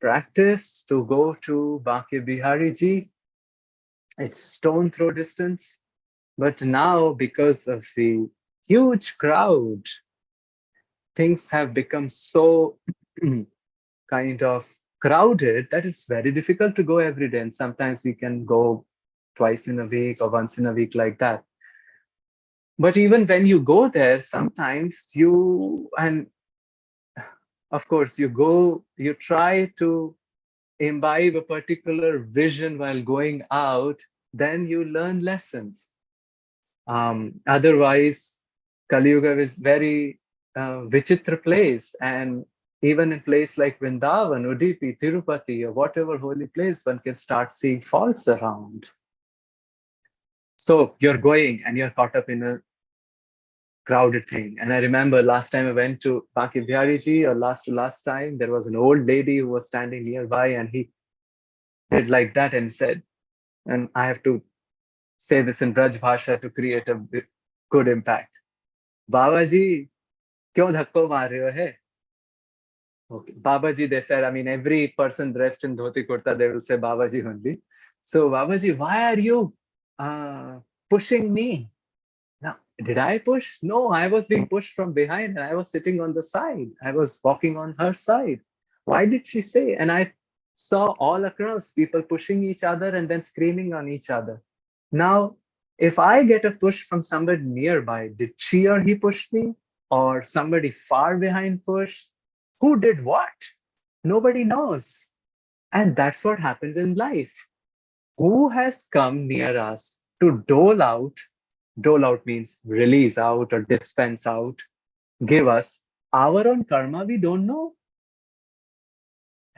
[SPEAKER 10] practice to go to Baki Bihari Ji. It's stone throw distance. But now, because of the huge crowd, things have become so kind of crowded that it's very difficult to go every day. And sometimes we can go twice in a week or once in a week like that. But even when you go there, sometimes and of course, you try to imbibe a particular vision while going out, then you learn lessons. Otherwise, Kali Yuga is very vichitra place, and even in place like Vrindavan, Udupi, Tirupati, or whatever holy place, one can start seeing faults around. So you're going and you're caught up in a crowded thing. And I remember last time I went to Baki Bihari Ji, or last time, there was an old lady who was standing nearby, and he did like that and said, and I have to say this in Braj Bhasha to create a good impact. Baba Ji, kyun dhakko maar rahe ho hai? Okay, Baba Ji, they said, I mean, every person dressed in dhoti kurta, they will say Baba Ji only. So Baba Ji, why are you pushing me? Now, did I push? No, I was being pushed from behind and I was sitting on the side. I was walking on her side. Why did she say? And I saw all across people pushing each other and then screaming on each other. Now, if I get a push from somebody nearby, did she or he push me? Or somebody far behind push? Who did what? Nobody knows. And that's what happens in life. Who has come near us to dole out? Dole out means release out or dispense out, give us our own karma we don't know.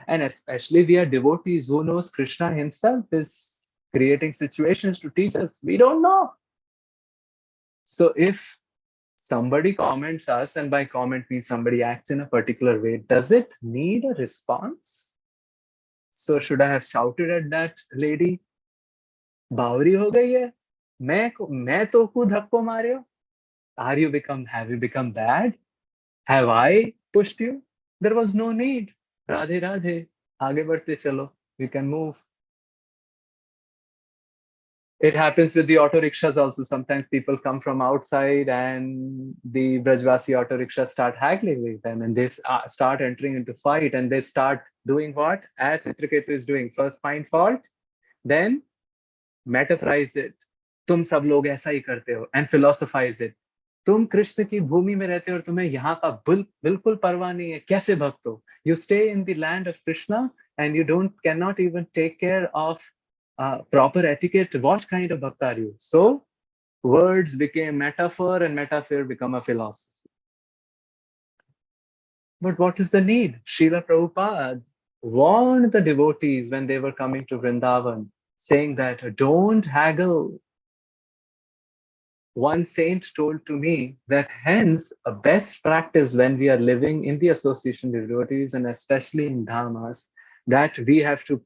[SPEAKER 10] And especially we are devotees, who knows Krishna himself is creating situations to teach us. We don't know. So if somebody comments us, and by comment means somebody acts in a particular way, does it need a response? So should I have shouted at that lady, बावरी हो गई है, मैं तो खुद धक्को मारे हो? Have you become bad? Have I pushed you? There was no need. Radhe Radhe. Aage बढ़ते चलो. We can move. It happens with the auto rickshaws also. Sometimes people come from outside and the Brajvasi auto rickshaws start haggling with them, and they start entering into fight, and they start doing what? As Chitraketu is doing. First find fault, then metaphorize it. तुम सब लोग ऐसा ही करते हो, and philosophize it. तुम कृष्ण की भूमि में रहते हो और तुम्हें यहाँ का बिल्कुल परवाह नहीं है, कैसे भक्त हो? You stay in the land of Krishna and you cannot even take care of proper etiquette. What kind of bhakt are you? So words became metaphor and metaphor become a philosophy. But what is the need? Srila Prabhupada warned the devotees when they were coming to Vrindavan, saying that don't haggle. One saint told to me that hence a best practice when we are living in the association of devotees and especially in dhammas, that we have to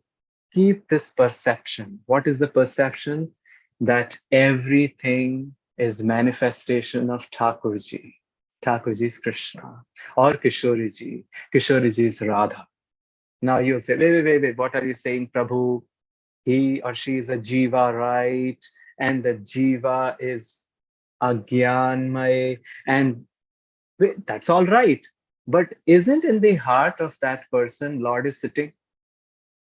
[SPEAKER 10] keep this perception. What is the perception? That everything is manifestation of Thakurji. Thakurji is Krishna or Kishoriji. Kishoriji is Radha. Now you'll say, wait, what are you saying, Prabhu? He or she is a jiva, right? And the jiva is Agyanmay, and that's all right. But isn't in the heart of that person Lord is sitting?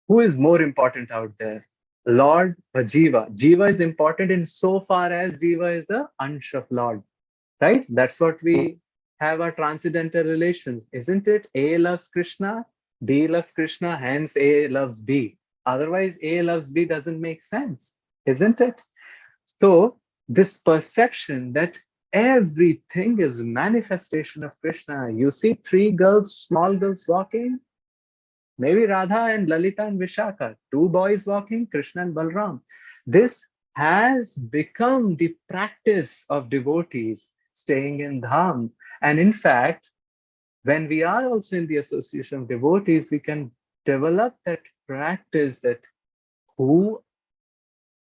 [SPEAKER 10] Who is more important out there? Lord or Jiva? Jiva is important in so far as Jiva is the Ansh of Lord, right? That's what we have our transcendental relations, isn't it? A loves Krishna, B loves Krishna, hence A loves B. Otherwise, A loves B doesn't make sense, isn't it? So this perception that everything is manifestation of Krishna. You see three girls, small girls walking, maybe Radha and Lalita and Vishaka, two boys walking, Krishna and Balram. This has become the practice of devotees staying in Dham. And in fact, when we are also in the association of devotees, we can develop that practice that who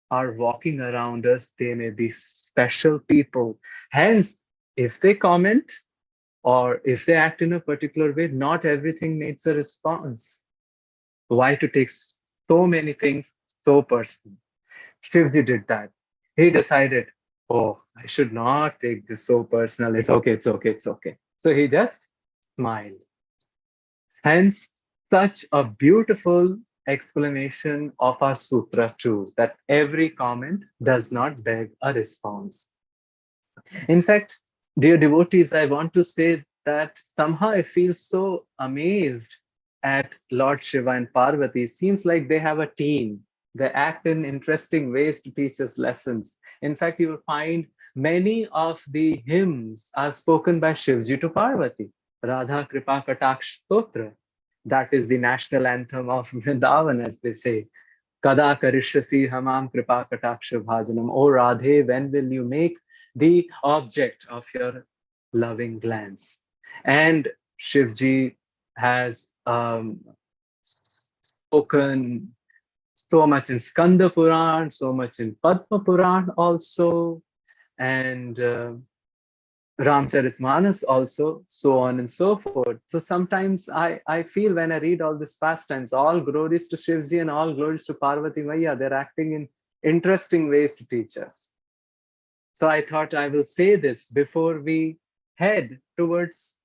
[SPEAKER 10] are walking around us, they may be special people. Hence, if they comment or if they act in a particular way, not everything needs a response. Why to take so many things so personal? Shivji did that. He decided, oh, I should not take this so personal. It's okay, it's okay, it's okay. So he just smiled. Hence, such a beautiful explanation of our sutra too, that every comment does not beg a response. In fact, dear devotees, I want to say that somehow I feel so amazed at Lord Shiva and Parvati. It seems like they have a team. They act in interesting ways to teach us lessons. In fact, you will find many of the hymns are spoken by Shivji to Parvati. Radha Kripa Kataksh Stotra. That is the national anthem of Vrindavan, as they say. Kada karishyasi hamam kripa kataksha bhajanam. O Radhe, when will you make the object of your loving glance? And Shivji has spoken so much in Skanda Puran, so much in Padma Puran also, and Ramcharitmanas also, so on and so forth. So sometimes I feel when I read all these pastimes, all glories to Shivji and all glories to Parvati Maya, they're acting in interesting ways to teach us. So I thought I will say this before we head towards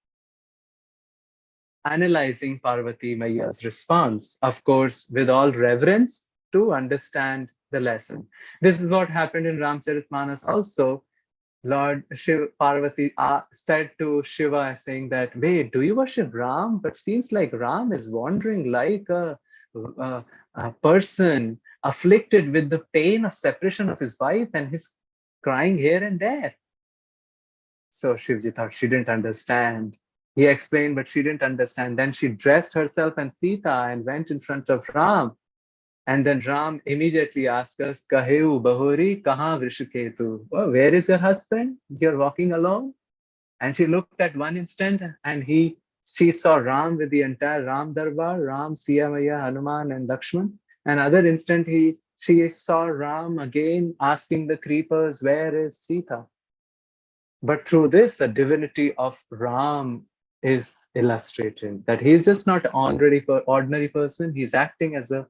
[SPEAKER 10] analyzing Parvati Maya's response, of course, with all reverence to understand the lesson. This is what happened in Ramcharitmanas also. Lord Shiva, Parvati said to Shiva, saying that, wait, do you worship Ram? But seems like Ram is wandering like a person afflicted with the pain of separation of his wife, and he's crying here and there. So Shivji thought she didn't understand. He explained, but she didn't understand. Then she dressed herself and Sita and went in front of Ram. And then Ram immediately asked us, Kaheu Bahuri Kaha Vrishiketu? Oh, where is your husband? You're walking alone? And she looked at one instant and she saw Ram with the entire Ram Darbar, Ram, Siyamaya, Hanuman, and Lakshman. Another instant, she saw Ram again asking the creepers, where is Sita? But through this, the divinity of Ram is illustrated, that he's just not an ordinary person, he's acting as a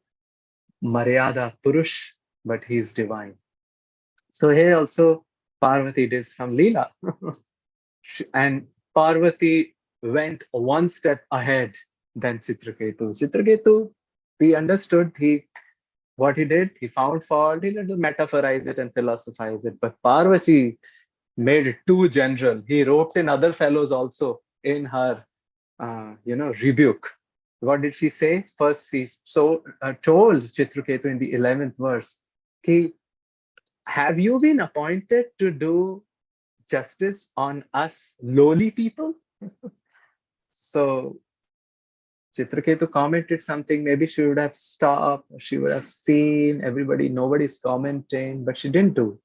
[SPEAKER 10] Maryada Purush, but he's divine. So here also Parvati did some Leela. And Parvati went one step ahead than Chitraketu. Chitraketu, we understood what he did, he found fault, he little metaphorized it and philosophized it. But Parvati made it too general. He roped in other fellows also in her, rebuke. What did she say? First, she told Chitraketu in the 11th verse, have you been appointed to do justice on us lowly people? So Chitraketu commented something, maybe she would have stopped, she would have seen nobody's commenting, but she didn't do.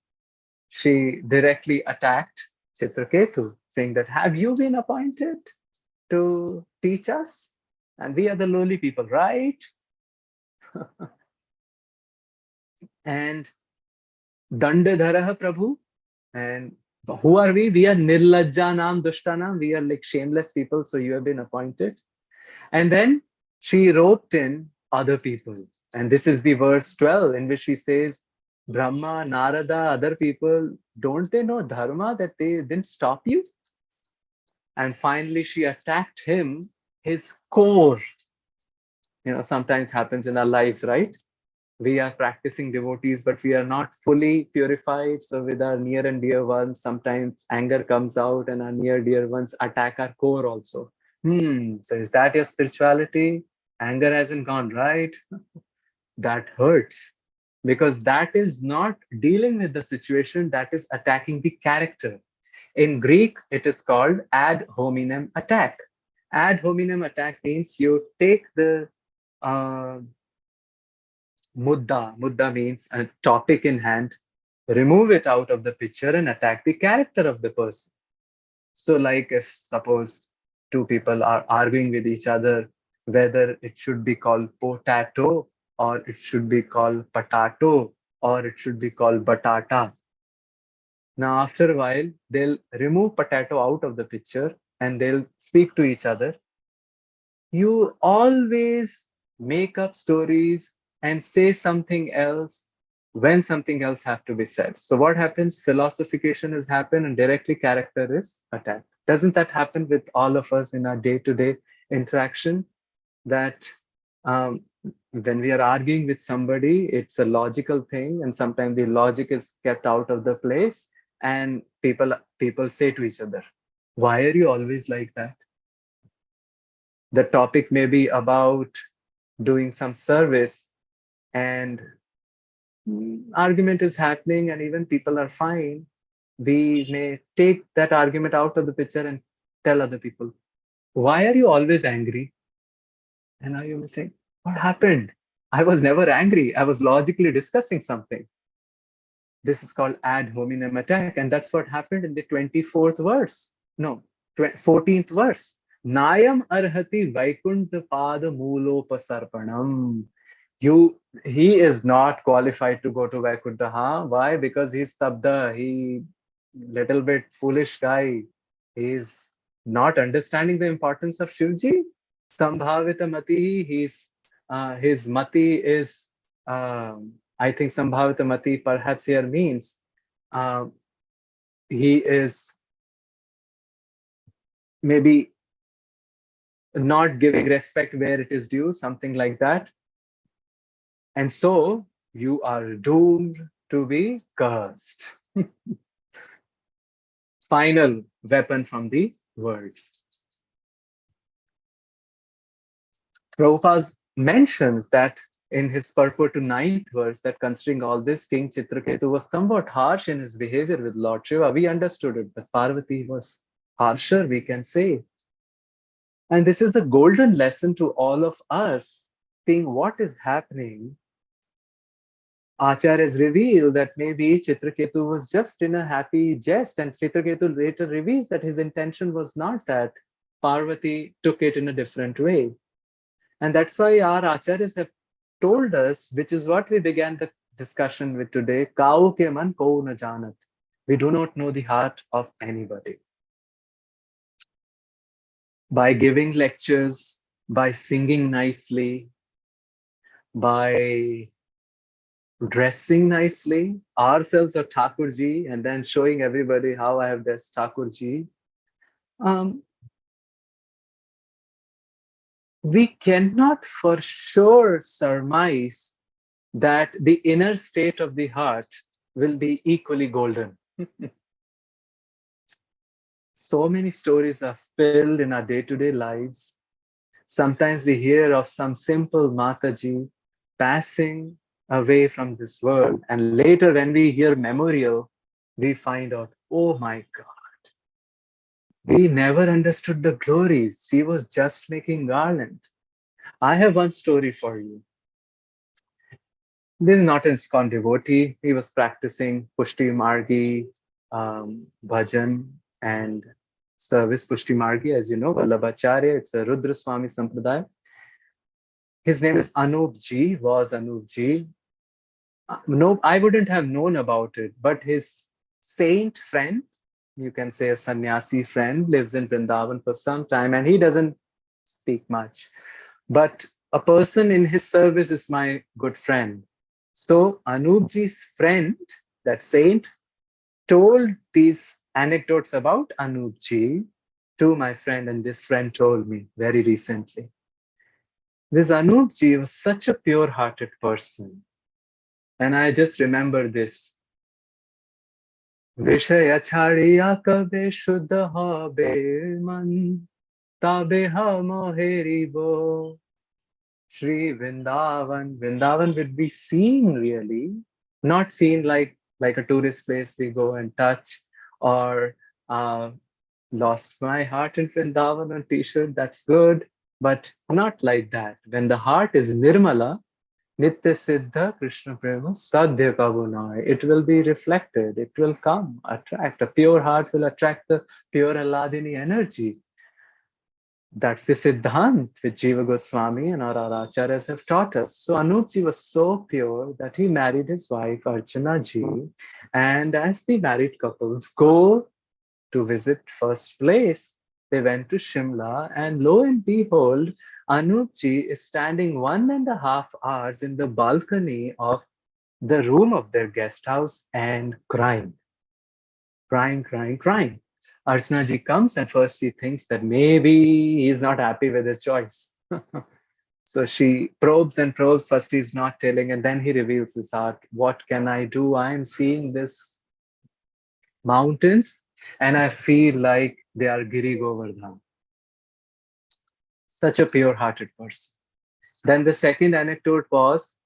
[SPEAKER 10] She directly attacked Chitraketu, saying that, have you been appointed to teach us? And we are the lowly people, right? And Dandadharaha Prabhu. And who are we? We are Nirlajjanam Dushtanam. We are like shameless people, so you have been appointed. And then she roped in other people. And this is the verse 12 in which she says, Brahma, Narada, other people, don't they know dharma that they didn't stop you? And finally, she attacked him, his core. Sometimes happens in our lives, right? We are practicing devotees, but we are not fully purified. So with our near and dear ones, sometimes anger comes out and our near dear ones attack our core also. So is that your spirituality? Anger hasn't gone right. That hurts, because that is not dealing with the situation, that is attacking the character. In Greek, it is called ad hominem attack. Ad hominem attack means you take the mudda means a topic in hand, remove it out of the picture and attack the character of the person. So like if suppose two people are arguing with each other, whether it should be called potato or it should be called potato or it should be called batata. Now after a while, they'll remove potato out of the picture and they'll speak to each other. You always make up stories and say something else when something else have to be said. So what happens? Philosophication has happened and directly character is attacked. Doesn't that happen with all of us in our day-to-day interaction? That when we are arguing with somebody, it's a logical thing, and sometimes the logic is kept out of the place, and people say to each other, why are you always like that? The topic may be about doing some service, and argument is happening and even people are fine. We may take that argument out of the picture and tell other people, why are you always angry? And now you may think, what happened? I was never angry. I was logically discussing something. This is called ad hominem attack. And that's what happened in the 24th verse. No, 14th verse. Nayam arhati vaikuntha pada mulopasarpanam. He is not qualified to go to Vaikuntha. Why? Because he's tabda. He little bit foolish guy. He's not understanding the importance of Shivji. Sambhavita mati. His mati is. I think Sambhavita mati perhaps here means he is maybe not giving respect where it is due, something like that. And so you are doomed to be cursed. Final weapon from the words. Prabhupada mentions that in his purport to 9th verse, that considering all this, King Chitraketu was somewhat harsh in his behavior with Lord Shiva. We understood it, but Parvati was harsher, we can say. And this is a golden lesson to all of us, seeing what is happening. Acharyas reveal that maybe Chitraketu was just in a happy jest, and Chitraketu later reveals that his intention was not that. Parvati took it in a different way. And that's why our Acharyas have told us, which is what we began the discussion with today, Kau ke man ko na janat. We do not know the heart of anybody. By giving lectures, by singing nicely, by dressing nicely, ourselves or Thakurji, and then showing everybody how I have dressed Thakurji, we cannot for sure surmise that the inner state of the heart will be equally golden. So many stories are filled in our day-to-day lives. Sometimes we hear of some simple Mataji passing away from this world, and later when we hear memorial, we find out, oh my God, we never understood the glories. She was just making garland. I have one story for you. This is not an ISKCON devotee. He was practicing Pushti Margi, bhajan, and service Pushti Margi, as you know, Vallabhacharya. It's a Rudra Swami Sampradaya. His name is Anup Ji, was Anup Ji. No, I wouldn't have known about it, but his saint friend, you can say a sannyasi friend, lives in Vrindavan for some time, and he doesn't speak much. But a person in his service is my good friend. So Anupji's friend, that saint, told these anecdotes about Anupji to my friend, and this friend told me very recently. This Anupji was such a pure-hearted person. And I just remember this. Vishaya chariya kabe shuddha habe man, tabe ha moheribo. Shri Vrindavan. Vrindavan would be seen really, not seen like a tourist place we go and touch, or lost my heart in Vrindavan on t-shirt, that's good, but not like that. When the heart is Nirmala, Nitya Siddha Krishna Prema Sadhya Kavunai, it will be reflected, it will come, attract. A pure heart will attract the pure Alladini energy. That's the Siddhant which Jiva Goswami and our Acharyas have taught us. So Anupji was so pure that he married his wife Archana Ji. And as the married couples go to visit first place, they went to Shimla, and lo and behold, Anupji is standing 1.5 hours in the balcony of the room of their guest house and crying. Archana ji comes, and first she thinks that maybe he's not happy with his choice. So she probes and probes. First he's not telling, and then he reveals his heart. What can I do? I'm seeing this mountains, and I feel like they are Giri Govardhan. Such a pure-hearted person. Then the second anecdote was,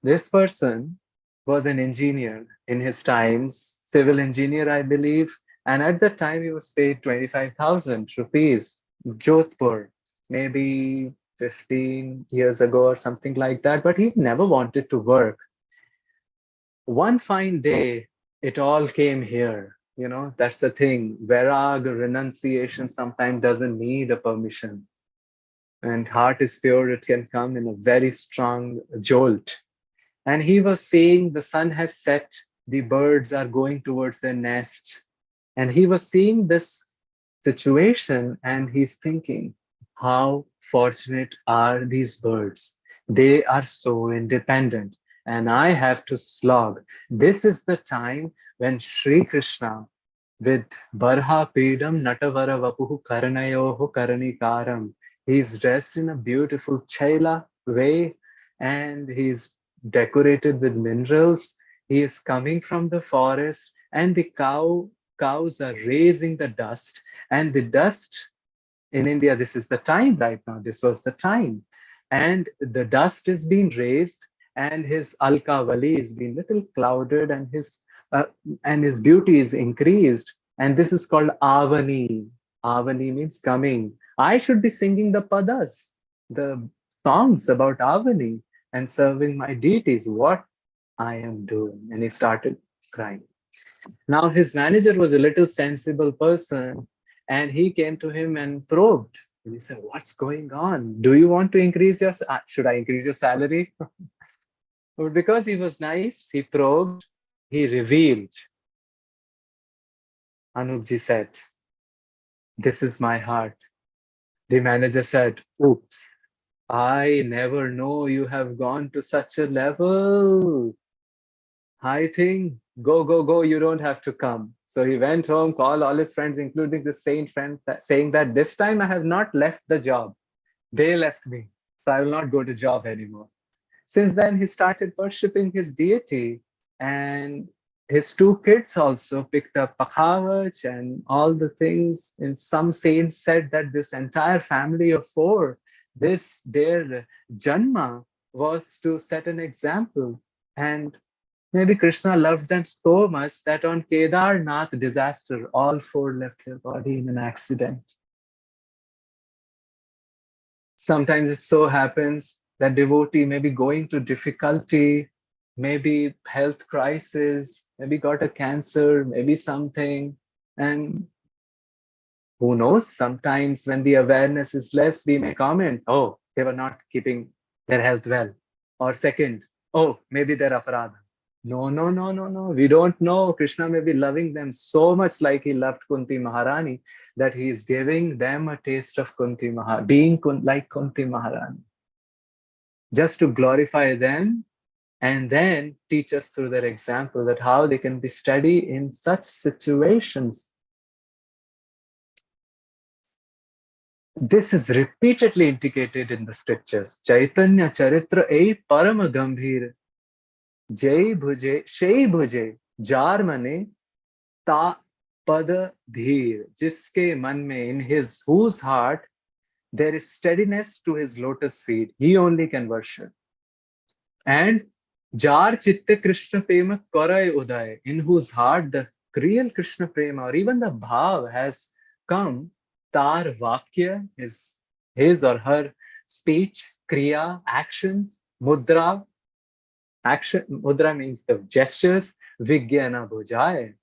[SPEAKER 10] this person was an engineer in his times, civil engineer, I believe. And at that time, he was paid 25,000 rupees, Jodhpur, maybe 15 years ago or something like that. But he never wanted to work. One fine day, it all came here. You know, that's the thing. Vairag, renunciation, sometimes doesn't need a permission. And heart is pure, it can come in a very strong jolt. And he was saying the sun has set, the birds are going towards their nest. And he was seeing this situation, and he's thinking, how fortunate are these birds? They are so independent, and I have to slog. This is the time when Sri Krishna, with Barha Pedam Natavara Vapuhu Karanayoho Karanikaram, he's dressed in a beautiful Chaila way, and he's decorated with minerals. He is coming from the forest, and the cows are raising the dust, and the dust in India, this is the time right now. This was the time. and the dust is being raised, and his alkavali is being little clouded, and his beauty is increased. And this is called avani. Avani means coming. I should be singing the padas, the songs about avani, and serving my deities. What I am doing. And he started crying. Now his manager was a little sensible person, and he came to him and probed. And he said, "What's going on? Do you want to increase your? Should I increase your salary?" But because he was nice, he probed. He revealed. Anupji said, "This is my heart." The manager said, "Oops, I never know you have gone to such a level. I think go, you don't have to come." So he went home, called all his friends, including the same friend, saying that this time I have not left the job. They left me, so I will not go to job anymore. Since then, he started worshipping his deity, and his two kids also picked up Pakhavach and all the things. And some saints said that this entire family of four, their Janma was to set an example. And maybe Krishna loved them so much that on Kedarnath disaster, all four left their body in an accident. Sometimes it so happens that devotee may be going to difficulty, maybe health crisis, maybe got a cancer, maybe something. And who knows, sometimes when the awareness is less, we may comment, oh, they were not keeping their health well. Or second, oh, maybe they're aparadha. No. We don't know. Krishna may be loving them so much like he loved Kunti Maharani that he is giving them a taste of Kunti Maharani, being like Kunti Maharani, just to glorify them and then teach us through their example that how they can be steady in such situations. This is repeatedly indicated in the scriptures. Chaitanya Charitra ei Parama Gambhir Jai Bhuje Shei Bhuje Jar Mane Ta Pada Dhir, Jiske Man mein, in his whose heart there is steadiness to his lotus feet. He only can worship. And Jar Chitte Krishna Prema Karai Uday, in whose heart the real Krishna Prema or even the Bhav has come. Tar Vakya, his or her speech, Kriya, actions, Mudra. Mudra means the gestures, Vigyana Bhujaya.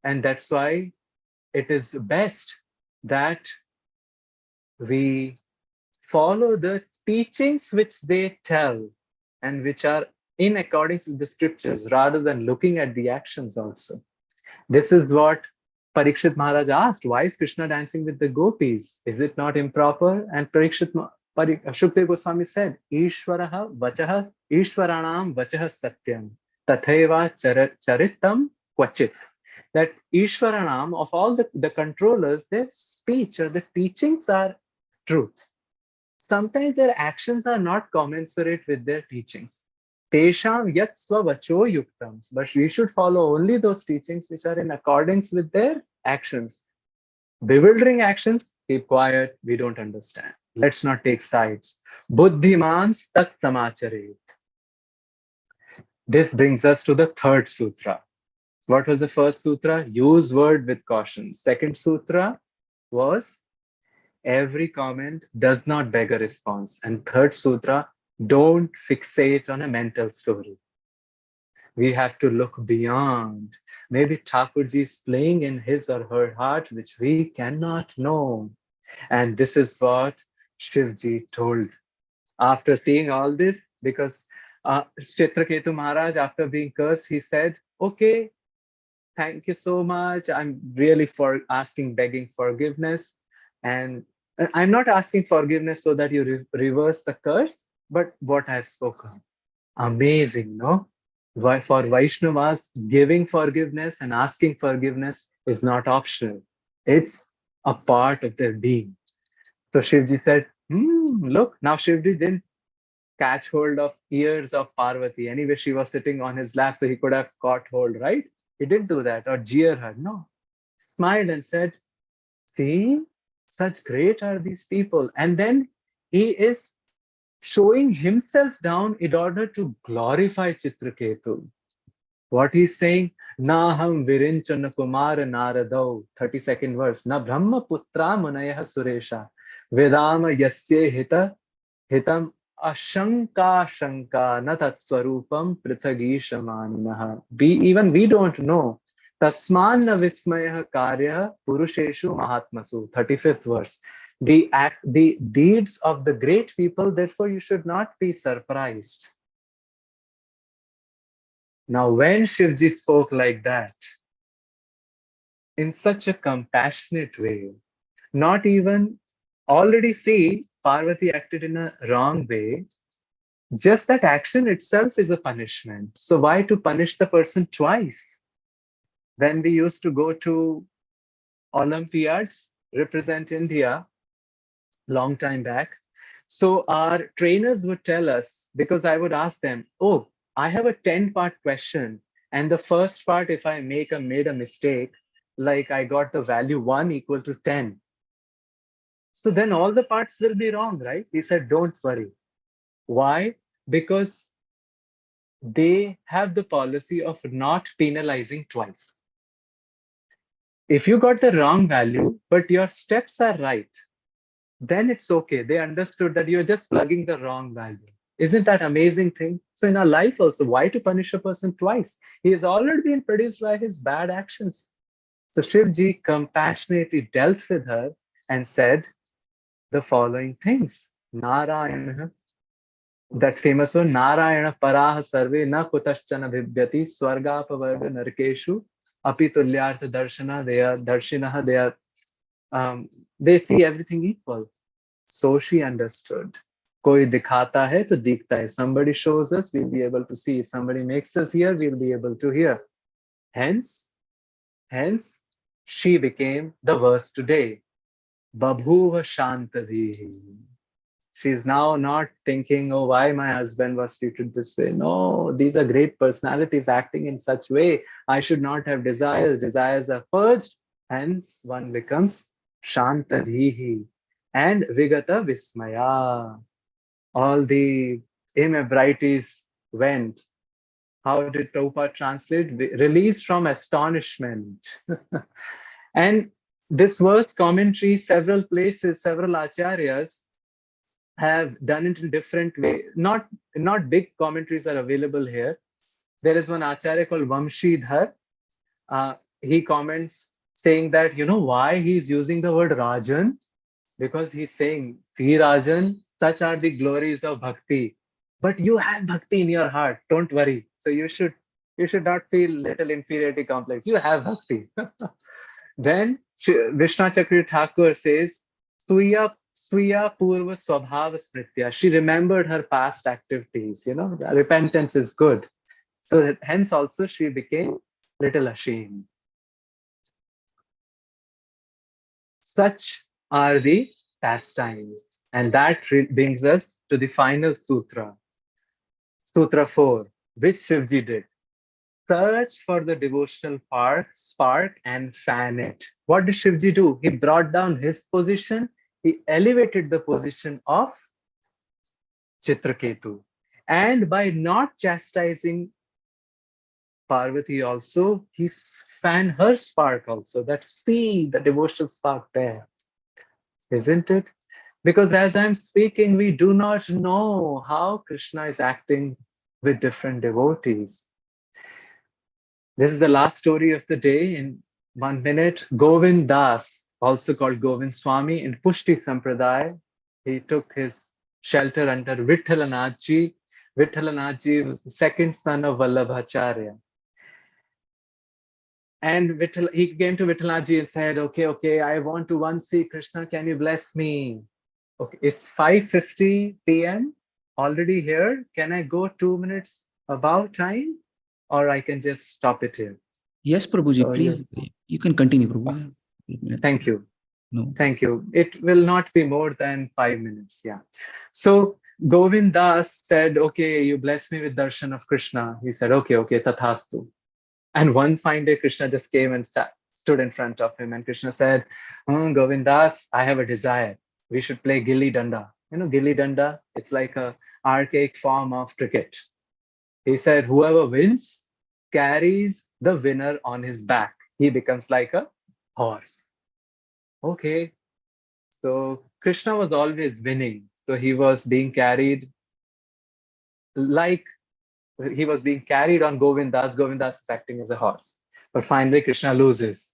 [SPEAKER 10] And that's why it is best that we follow the teachings which they tell and which are in accordance with the scriptures rather than looking at the actions also. This is what Parikshit Maharaj asked, why is Krishna dancing with the gopis? Is it not improper? And Shukdev Goswami said, Ishwaraha vachaha Ishwaranam vachaha satyam tatheva charitam kvachit. That Ishwaranam, of all the controllers, their speech or the teachings are truth. Sometimes their actions are not commensurate with their teachings. Tesham yat swavacho yuktam. But we should follow only those teachings which are in accordance with their actions. Bewildering actions, keep quiet, we don't understand. Let's not take sides. Buddhimans tat samacharet. This brings us to the third sutra. What was the first sutra? Use word with caution. Second sutra was every comment does not beg a response. And third sutra, don't fixate on a mental story. We have to look beyond. Maybe Thakurji is playing in his or her heart, which we cannot know. And this is what Shivji told. After seeing all this, because Chitraketu Maharaj, after being cursed, he said, okay, thank you so much. I'm really begging forgiveness. And I'm not asking forgiveness so that you reverse the curse, but what I've spoken. Amazing, no? Why for Vaishnavas, giving forgiveness and asking forgiveness is not optional. It's a part of their being. So Shivji said, look, now Shivji didn't catch hold of ears of Parvati. Anyway, she was sitting on his lap, so he could have caught hold, right? He didn't do that or jeer her. No. Smiled and said, see, such great are these people. And then he is showing himself down in order to glorify Chitraketu. What he's saying, Naham Virinchana Kumar Naradau, 32nd verse, Na Brahma Putra Munaya Suresha, Vedama Yasya Hitam Ashanka Shanka Natat Swarupam Prithagishamaninaha. Even we don't know. Tasman na Vismaya Karya Purusheshu Mahatmasu, 35th verse. The deeds of the great people, therefore you should not be surprised. Now, when Shivji spoke like that, in such a compassionate way, not even already see Parvati acted in a wrong way, just that action itself is a punishment. So why to punish the person twice? When we used to go to Olympiads, represent India, long time back, so our trainers would tell us, because I would ask them, oh, I have a 10-part question, and the first part, if I made a mistake, like I got the value 1 equal to 10, so then all the parts will be wrong, right? He said, don't worry. Why? Because they have the policy of not penalizing twice. If you got the wrong value, but your steps are right, then it's okay. They understood that you're just plugging the wrong value. Isn't that amazing thing? So in our life also, why to punish a person twice? He has already been produced by his bad actions. So Shivji compassionately dealt with her and said the following things. Narayana, that famous one, Narayana paraha sarve na kutaschana bhibyati swargapavarga narkeshu api tulyartha darshana, they see everything equal. So she understood. Koi dikhata hai to dikhta hai. Somebody shows us, we'll be able to see. If somebody makes us hear, we'll be able to hear. Hence, she became the verse today. Babhuva Shantadhi. She's now not thinking, oh, why my husband was treated this way. No, these are great personalities acting in such way. I should not have desires. Desires are purged. Hence, one becomes Shantadhihi. And Vigata Vismaya. All the inebrities went. How did Prabhupada translate? Released from astonishment. And this verse commentary, several places, several acharyas have done it in different way. Not big commentaries are available here. There is one acharya called Vamshidhar. He comments saying that, you know why he's using the word Rajan? Because he's saying, see Rajan, such are the glories of bhakti. But you have bhakti in your heart, don't worry. So you should not feel little inferiority complex. You have bhakti. Then Vishnu Chakri Thakur says, Swiya Purva Swabhava Smritya. She remembered her past activities. Repentance is good. So hence also she became little ashamed. Such are the pastimes. And that brings us to the final sutra. Sutra 4, which Shivji did. Search for the devotional spark and fan it. What did Shivji do? He brought down his position. He elevated the position of Chitraketu. And by not chastising Parvati also, he fanned her spark also. See the devotional spark there. Isn't it? Because as I'm speaking, we do not know how Krishna is acting with different devotees. This is the last story of the day in 1 minute. Govind Das, also called Govind Swami in Pushti Sampradaya, he took his shelter under Vithalanathji. Vithalanathji was the second son of Vallabhacharya. And he came to Vithalanathji and said, okay, I want to once see Krishna. Can you bless me? Okay, it's 5:50 p.m. already here. Can I go 2 minutes above time? Or I can just stop it here.
[SPEAKER 9] Yes, Prabhuji,
[SPEAKER 10] So
[SPEAKER 9] please. You can continue, Prabhu.
[SPEAKER 10] Thank you.
[SPEAKER 9] No.
[SPEAKER 10] Thank you. It will not be more than 5 minutes. Yeah. So Govind Das said, okay, you bless me with darshan of Krishna. He said, okay, tathastu. And one fine day, Krishna just came and stood in front of him. And Krishna said, Govind Das, I have a desire. We should play gilli danda. You know, gilli danda, it's like a archaic form of cricket. He said, whoever wins carries the winner on his back. He becomes like a horse. Okay. So Krishna was always winning. So he was being carried like he was being carried on Govindas. Govindas is acting as a horse. But finally, Krishna loses.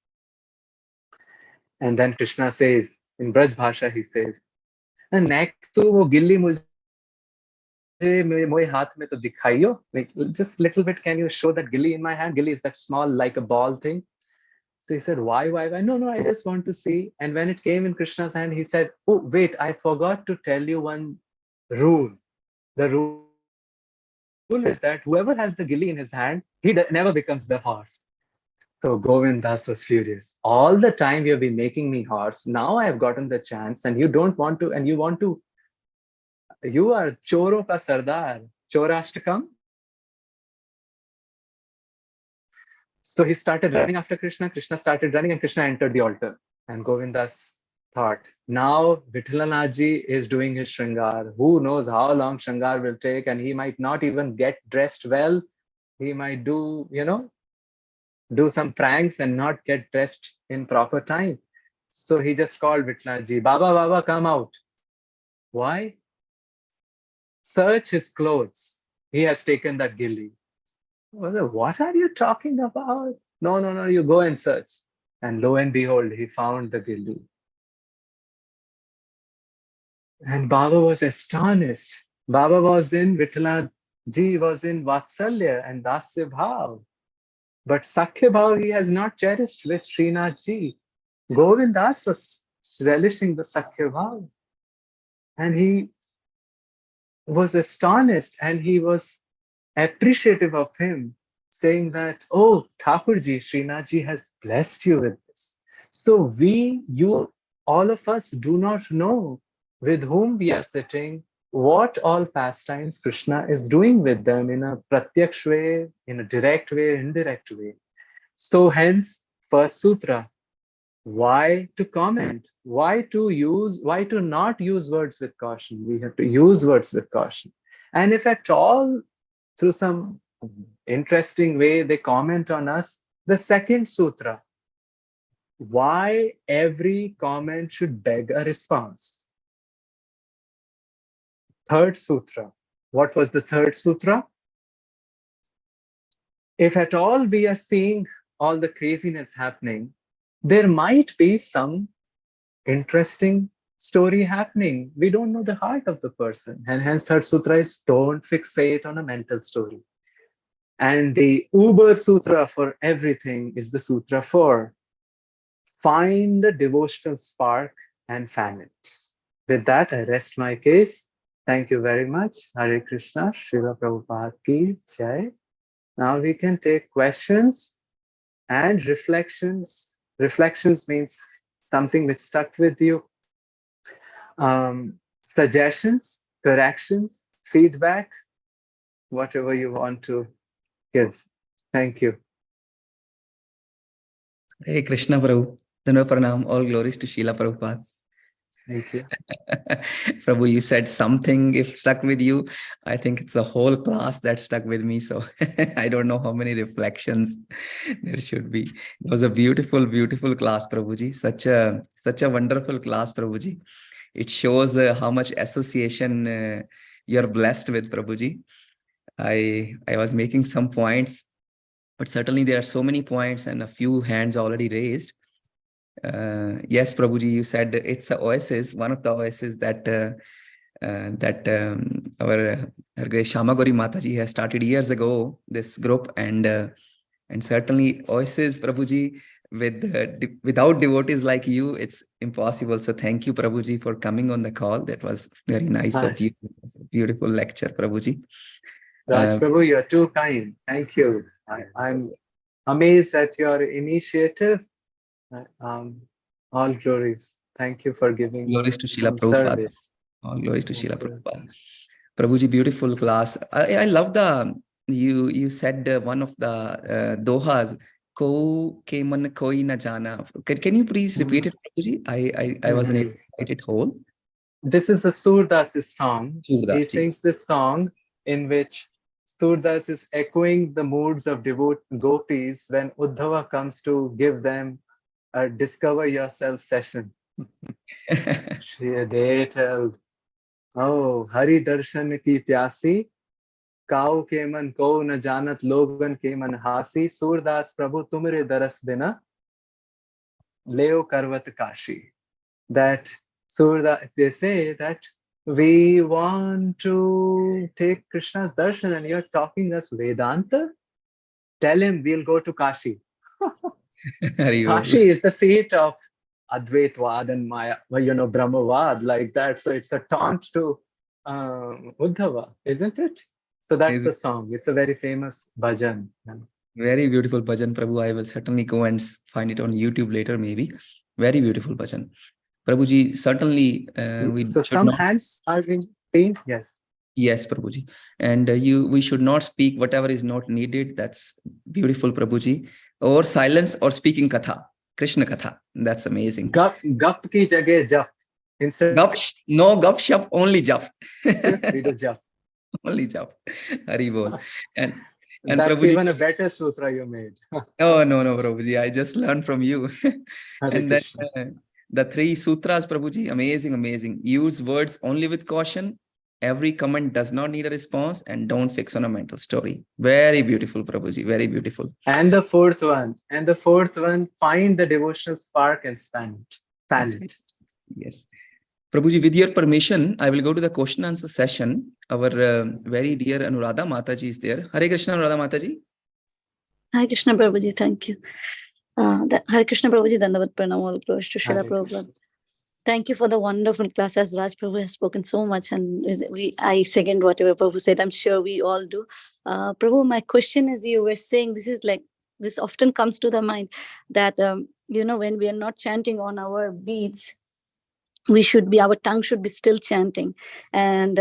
[SPEAKER 10] And then Krishna says, in Braj Bhasha, he says, next to wo gilli mujhe moye haath mein to dikhaiyo. Like, just little bit, can you show that gilli in my hand? Gilli is that small, like a ball thing. So he said, why? No, I just want to see. And when it came in Krishna's hand, he said, oh, wait, I forgot to tell you one rule. The rule is that whoever has the gilli in his hand, he never becomes the horse. So Govindas was furious. All the time you have been making me horse. Now I have gotten the chance and you don't want to, and you want to, you are Choro ka Sardar, Chorashtakam. So he started running after Krishna. Krishna started running and Krishna entered the altar. And Govindas thought, now Vithalanaji is doing his Shringar. Who knows how long Shringar will take, and he might not even get dressed well. He might do, do some pranks and not get dressed in proper time. So he just called Vithalanaji, Baba, come out. Why? Search his clothes. He has taken that gilli. What are you talking about? No, you go and search. And lo and behold, he found the gilli. And Baba was astonished. Baba was in, Vithalanaji was in Vatsalya and Dasya Bhav. But Sakhya Bhav he has not cherished with Srinathji. Govindas was relishing the Sakhya Bhav. And he was astonished and he was appreciative of him, saying that, oh, Thakurji, Srinathji has blessed you with this. So all of us do not know with whom we are sitting, what all pastimes Krishna is doing with them in a pratyaksh way, in a direct way, indirect way. So hence, first sutra, why to comment? Why to not use words with caution? We have to use words with caution. And if at all, through some interesting way, they comment on us, the second sutra, why every comment should beg a response. Third sutra. What was the third sutra? If at all we are seeing all the craziness happening, there might be some interesting story happening. We don't know the heart of the person. And hence third sutra is don't fixate on a mental story. And the Uber Sutra for everything is the Sutra 4. Find the devotional spark and fan it. With that, I rest my case. Thank you very much. Hare Krishna, Srila Prabhupada ki Jai. Now we can take questions and reflections. Reflections means something which stuck with you. Suggestions, corrections, feedback, whatever you want to give. Thank you.
[SPEAKER 9] Hey Krishna Prabhu, Dhano Pranam, all glories to Srila Prabhupada.
[SPEAKER 10] Thank you.
[SPEAKER 9] Prabhu, you said something, if stuck with you, I think it's a whole class that stuck with me. So I don't know how many reflections there should be. It was a beautiful, beautiful class, Prabhuji. Such a wonderful class, Prabhuji. It shows how much association you're blessed with, Prabhuji. I was making some points, but certainly there are so many points and a few hands already raised. Yes, Prabhuji, you said it's a oasis, one of the oases that our great Shama Gauri Mataji has started years ago, this group, and certainly oasis, Prabhuji, without devotees like you, it's impossible. So thank you, Prabhuji, for coming on the call. That was very nice of you. It was a beautiful lecture, Prabhuji.
[SPEAKER 10] Raj Prabhu, you're too kind. Thank you. I'm amazed at your initiative. All glories. Thank you for giving
[SPEAKER 9] Glories to Srila
[SPEAKER 10] some
[SPEAKER 9] Prabhupada.
[SPEAKER 10] service.
[SPEAKER 9] All glories to Srila Prabhupada. Prabhuji, beautiful class. I love you said one of the dohas, ko ke man koi na jana. Can you please repeat it, Prabhuji? I wasn't able to write it whole.
[SPEAKER 10] This is a Surdas song. He
[SPEAKER 9] Surdas,
[SPEAKER 10] sings this song in which Surdas is echoing the moods of gopis when Uddhava comes to give them a discover yourself session. They tell, oh, Hari Darshan ki pyasi, काऊ के मन को न जानत लोगन के मन हासी सूरदास प्रभु तुमरे दरस बिना leo karvat kashi. That Surda, they say that we want to take Krishna's darshan and you're talking us Vedanta. Tell him we'll go to Kashi. Kashi is the seat of Advaitvad and Maya, Brahmavad, like that. So it's a taunt to Uddhava, isn't it? So that's the song. It's a very famous bhajan.
[SPEAKER 9] Very beautiful bhajan, Prabhu. I will certainly go and find it on YouTube later, maybe. Very beautiful bhajan. Prabhuji, certainly we
[SPEAKER 10] so
[SPEAKER 9] should
[SPEAKER 10] some
[SPEAKER 9] not...
[SPEAKER 10] hands are being paid. Yes.
[SPEAKER 9] Yes, Prabhuji. And we should not speak whatever is not needed. That's beautiful, Prabhuji. Or silence or speaking katha, Krishna katha. That's amazing.
[SPEAKER 10] Gup ki jagah jap. Instead
[SPEAKER 9] no gup shap, only jap.
[SPEAKER 10] we do jap.
[SPEAKER 9] Only jap. Hari bol. And
[SPEAKER 10] that's
[SPEAKER 9] Prabhuji,
[SPEAKER 10] even a better sutra you made.
[SPEAKER 9] Oh, no, Prabhuji. I just learned from you. And then
[SPEAKER 10] Krishna.
[SPEAKER 9] The 3 sutras, Prabhuji, amazing, amazing. Use words only with caution. Every comment does not need a response, and don't fix on a mental story. Very beautiful, Prabhuji. Very beautiful.
[SPEAKER 10] And the fourth one, find the devotional spark and span it.
[SPEAKER 9] Yes. Prabhuji, with your permission, I will go to the question answer session. Our very dear Anuradha Mataji is there. Hare Krishna, Anuradha Mataji.
[SPEAKER 11] Hare Krishna, Prabhuji. Thank you. Hare Krishna, Prabhuji. Dandavat pranam, all glories to Srila Prabhupada. Thank you for the wonderful class, as Raj Prabhu has spoken so much, and I second whatever Prabhu said. I'm sure we all do. Prabhu, my question is, you were saying this often comes to the mind that, when we are not chanting on our beads, our tongue should be still chanting. And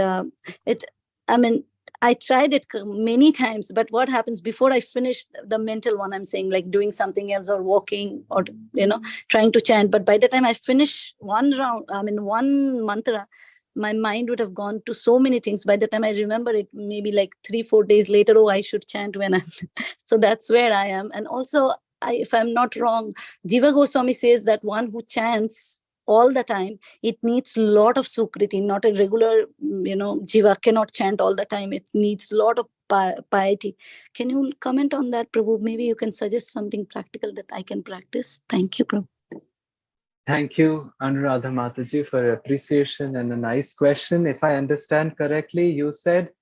[SPEAKER 11] I tried it many times, but what happens before I finish the mental one, I'm saying, like doing something else or walking or, trying to chant. But by the time I finish one mantra, my mind would have gone to so many things. By the time I remember it, maybe like 3-4 days later, I should chant when I'm, so that's where I am. And also, if I'm not wrong, Jiva Goswami says that one who chants all the time, it needs a lot of sukriti, not a regular, jiva cannot chant all the time. It needs a lot of piety. Can you comment on that, Prabhu? Maybe you can suggest something practical that I can practice. Thank you, Prabhu.
[SPEAKER 10] Thank you, Anuradha Mataji, for your appreciation and a nice question. If I understand correctly, you said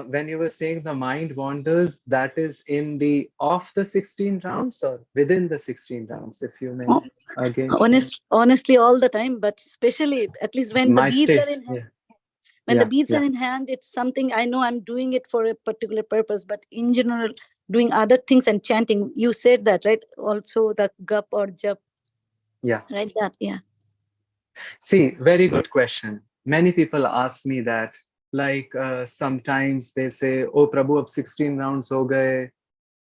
[SPEAKER 10] when you were saying the mind wanders, that is in the off the 16 rounds or within the 16 rounds, if you may. Again,
[SPEAKER 11] honestly, all the time, but especially at least when the beads are in hand. When the beads are in hand, it's something I know I'm doing it for a particular purpose, but in general, doing other things and chanting. You said that, right? Also the gup or jap.
[SPEAKER 10] Yeah.
[SPEAKER 11] Right, that, yeah.
[SPEAKER 10] See, very good question. Many people ask me that, like sometimes they say, oh, Prabhu, ab 16 rounds ho gaye.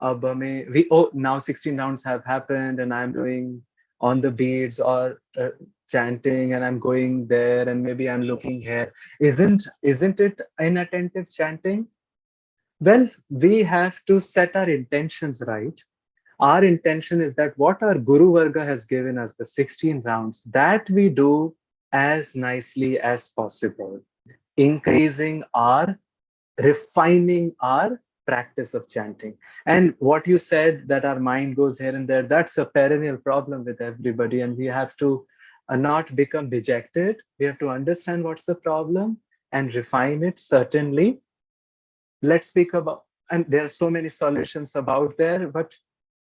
[SPEAKER 10] Now 16 rounds have happened and I'm doing on the beads or chanting and I'm going there and maybe I'm looking here. Isn't it inattentive chanting? Well, we have to set our intentions right. Our intention is that what our Guru Varga has given us, the 16 rounds, that we do as nicely as possible, refining our practice of chanting. And what you said, that our mind goes here and there, that's a perennial problem with everybody, and we have to not become dejected. We have to understand what's the problem and refine it. Certainly, let's speak about, and there are so many solutions about there, but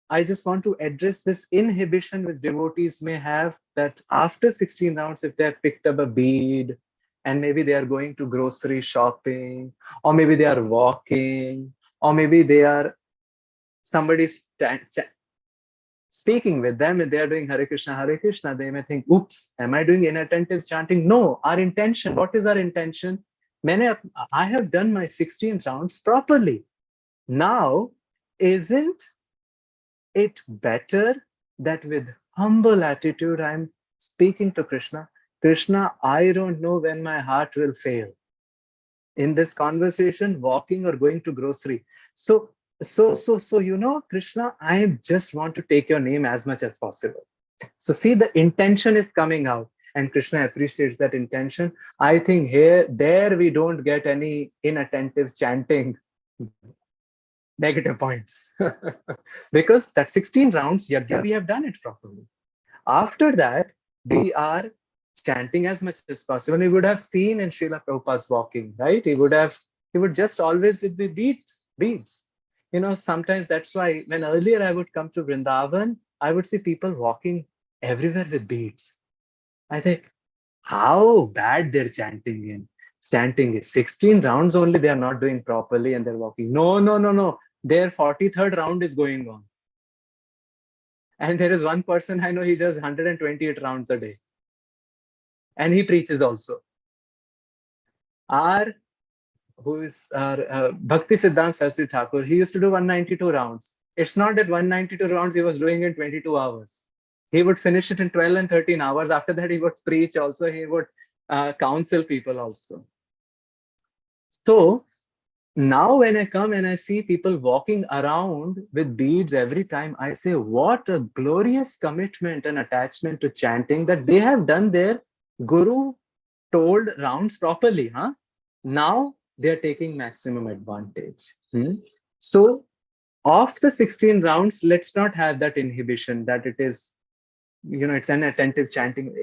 [SPEAKER 10] I just want to address this inhibition which devotees may have, that after 16 rounds, if they have picked up a bead and maybe they are going to grocery shopping, or maybe they are walking, or maybe they are somebody's speaking with them and they are doing Hare Krishna, they may think, oops, am I doing inattentive chanting? No, our intention, what is our intention? I have done my 16 rounds properly. Now, isn't it better that with humble attitude I'm speaking to Krishna? Krishna, I don't know when my heart will fail. In this conversation, walking or going to grocery. So, Krishna, I just want to take your name as much as possible. So see, the intention is coming out, and Krishna appreciates that intention. I think there we don't get any inattentive chanting negative points because that 16 rounds, yagya, we have done it properly. After that, we are chanting as much as possible. We would have seen in Srila Prabhupada's walking, right? He would just always with the beads. Sometimes that's why when earlier I would come to Vrindavan, I would see people walking everywhere with beads. I think, how bad they're chanting is 16 rounds only, they are not doing properly and they're walking. No. Their 43rd round is going on. And there is one person I know, he does 128 rounds a day. And he preaches also. Who is our Bhakti Siddhanta Saraswati Thakur, he used to do 192 rounds. It's not that 192 rounds he was doing in 22 hours. He would finish it in 12 and 13 hours. After that, he would preach also. He would counsel people also. So now when I come and I see people walking around with beads every time, I say, what a glorious commitment and attachment to chanting, that they have done their Guru told rounds properly. Now they are taking maximum advantage. So of the 16 rounds, let's not have that inhibition that it is, it's an attentive chanting.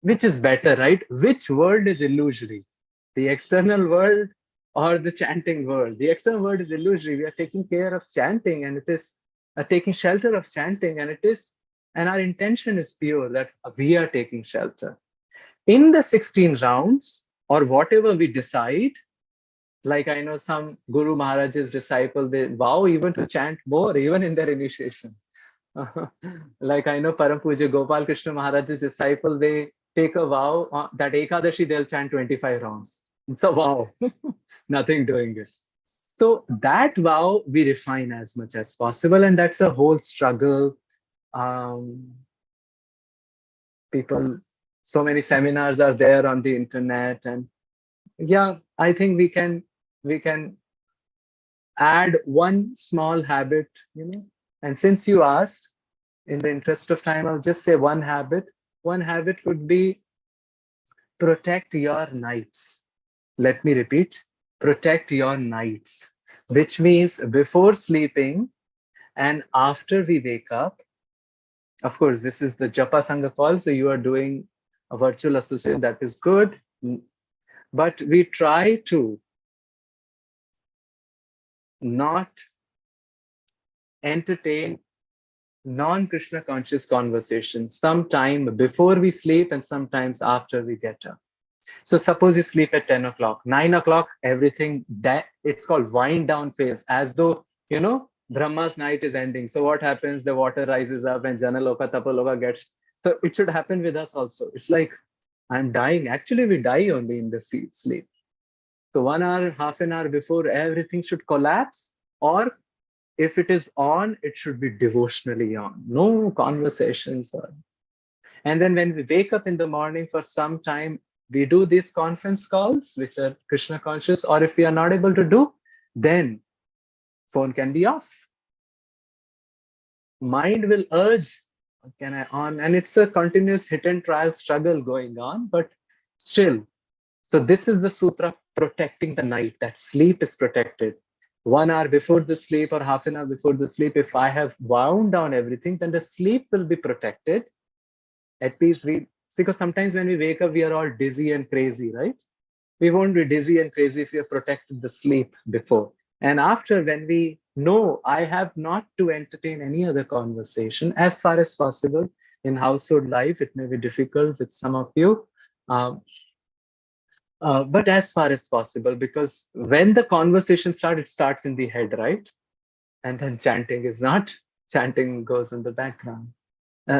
[SPEAKER 10] Which is better, right? Which world is illusory? The external world or the chanting world? The external world is illusory. We are taking care of chanting, and it is taking shelter of chanting, and our intention is pure that we are taking shelter. In the 16 rounds, or whatever we decide, like I know some Guru Maharaj's disciple, they vow even to chant more, even in their initiation. Like I know Param Puja Gopal Krishna Maharaj's disciple, they take a vow that Ekadashi they'll chant 25 rounds. It's a vow, nothing doing it. So that vow we refine as much as possible, and that's a whole struggle. People, so many seminars are there on the internet, and yeah, I think we can add one small habit, And since you asked, in the interest of time, I'll just say one habit. One habit would be protect your nights. Let me repeat, protect your nights, which means before sleeping and after we wake up. Of course, this is the Japa Sangha call, so you are doing a virtual association, that is good. But we try to not entertain non-Krishna conscious conversations sometime before we sleep and sometimes after we get up. So suppose you sleep at 10 o'clock, 9 o'clock, everything that it's called wind down phase, as though, Brahma's night is ending. So what happens? The water rises up and Janaloka, Tapaloka gets. So it should happen with us also. It's like, I'm dying. Actually, we die only in the sleep. So 1 hour, half an hour before, everything should collapse, or if it is on, it should be devotionally on. No conversations. And then when we wake up in the morning, for some time, we do these conference calls, which are Krishna conscious, or if we are not able to do, then phone can be off. Mind will urge, can I on? And it's a continuous hit and trial struggle going on, but still. So this is the sutra protecting the night, that sleep is protected. 1 hour before the sleep or half an hour before the sleep, if I have wound down everything, then the sleep will be protected. At least because sometimes when we wake up, we are all dizzy and crazy, right? We won't be dizzy and crazy if we have protected the sleep before. And after, when we know I have not to entertain any other conversation, as far as possible in household life, it may be difficult with some of you. But as far as possible, because when the conversation starts, it starts in the head, right? And then chanting is not, chanting goes in the background.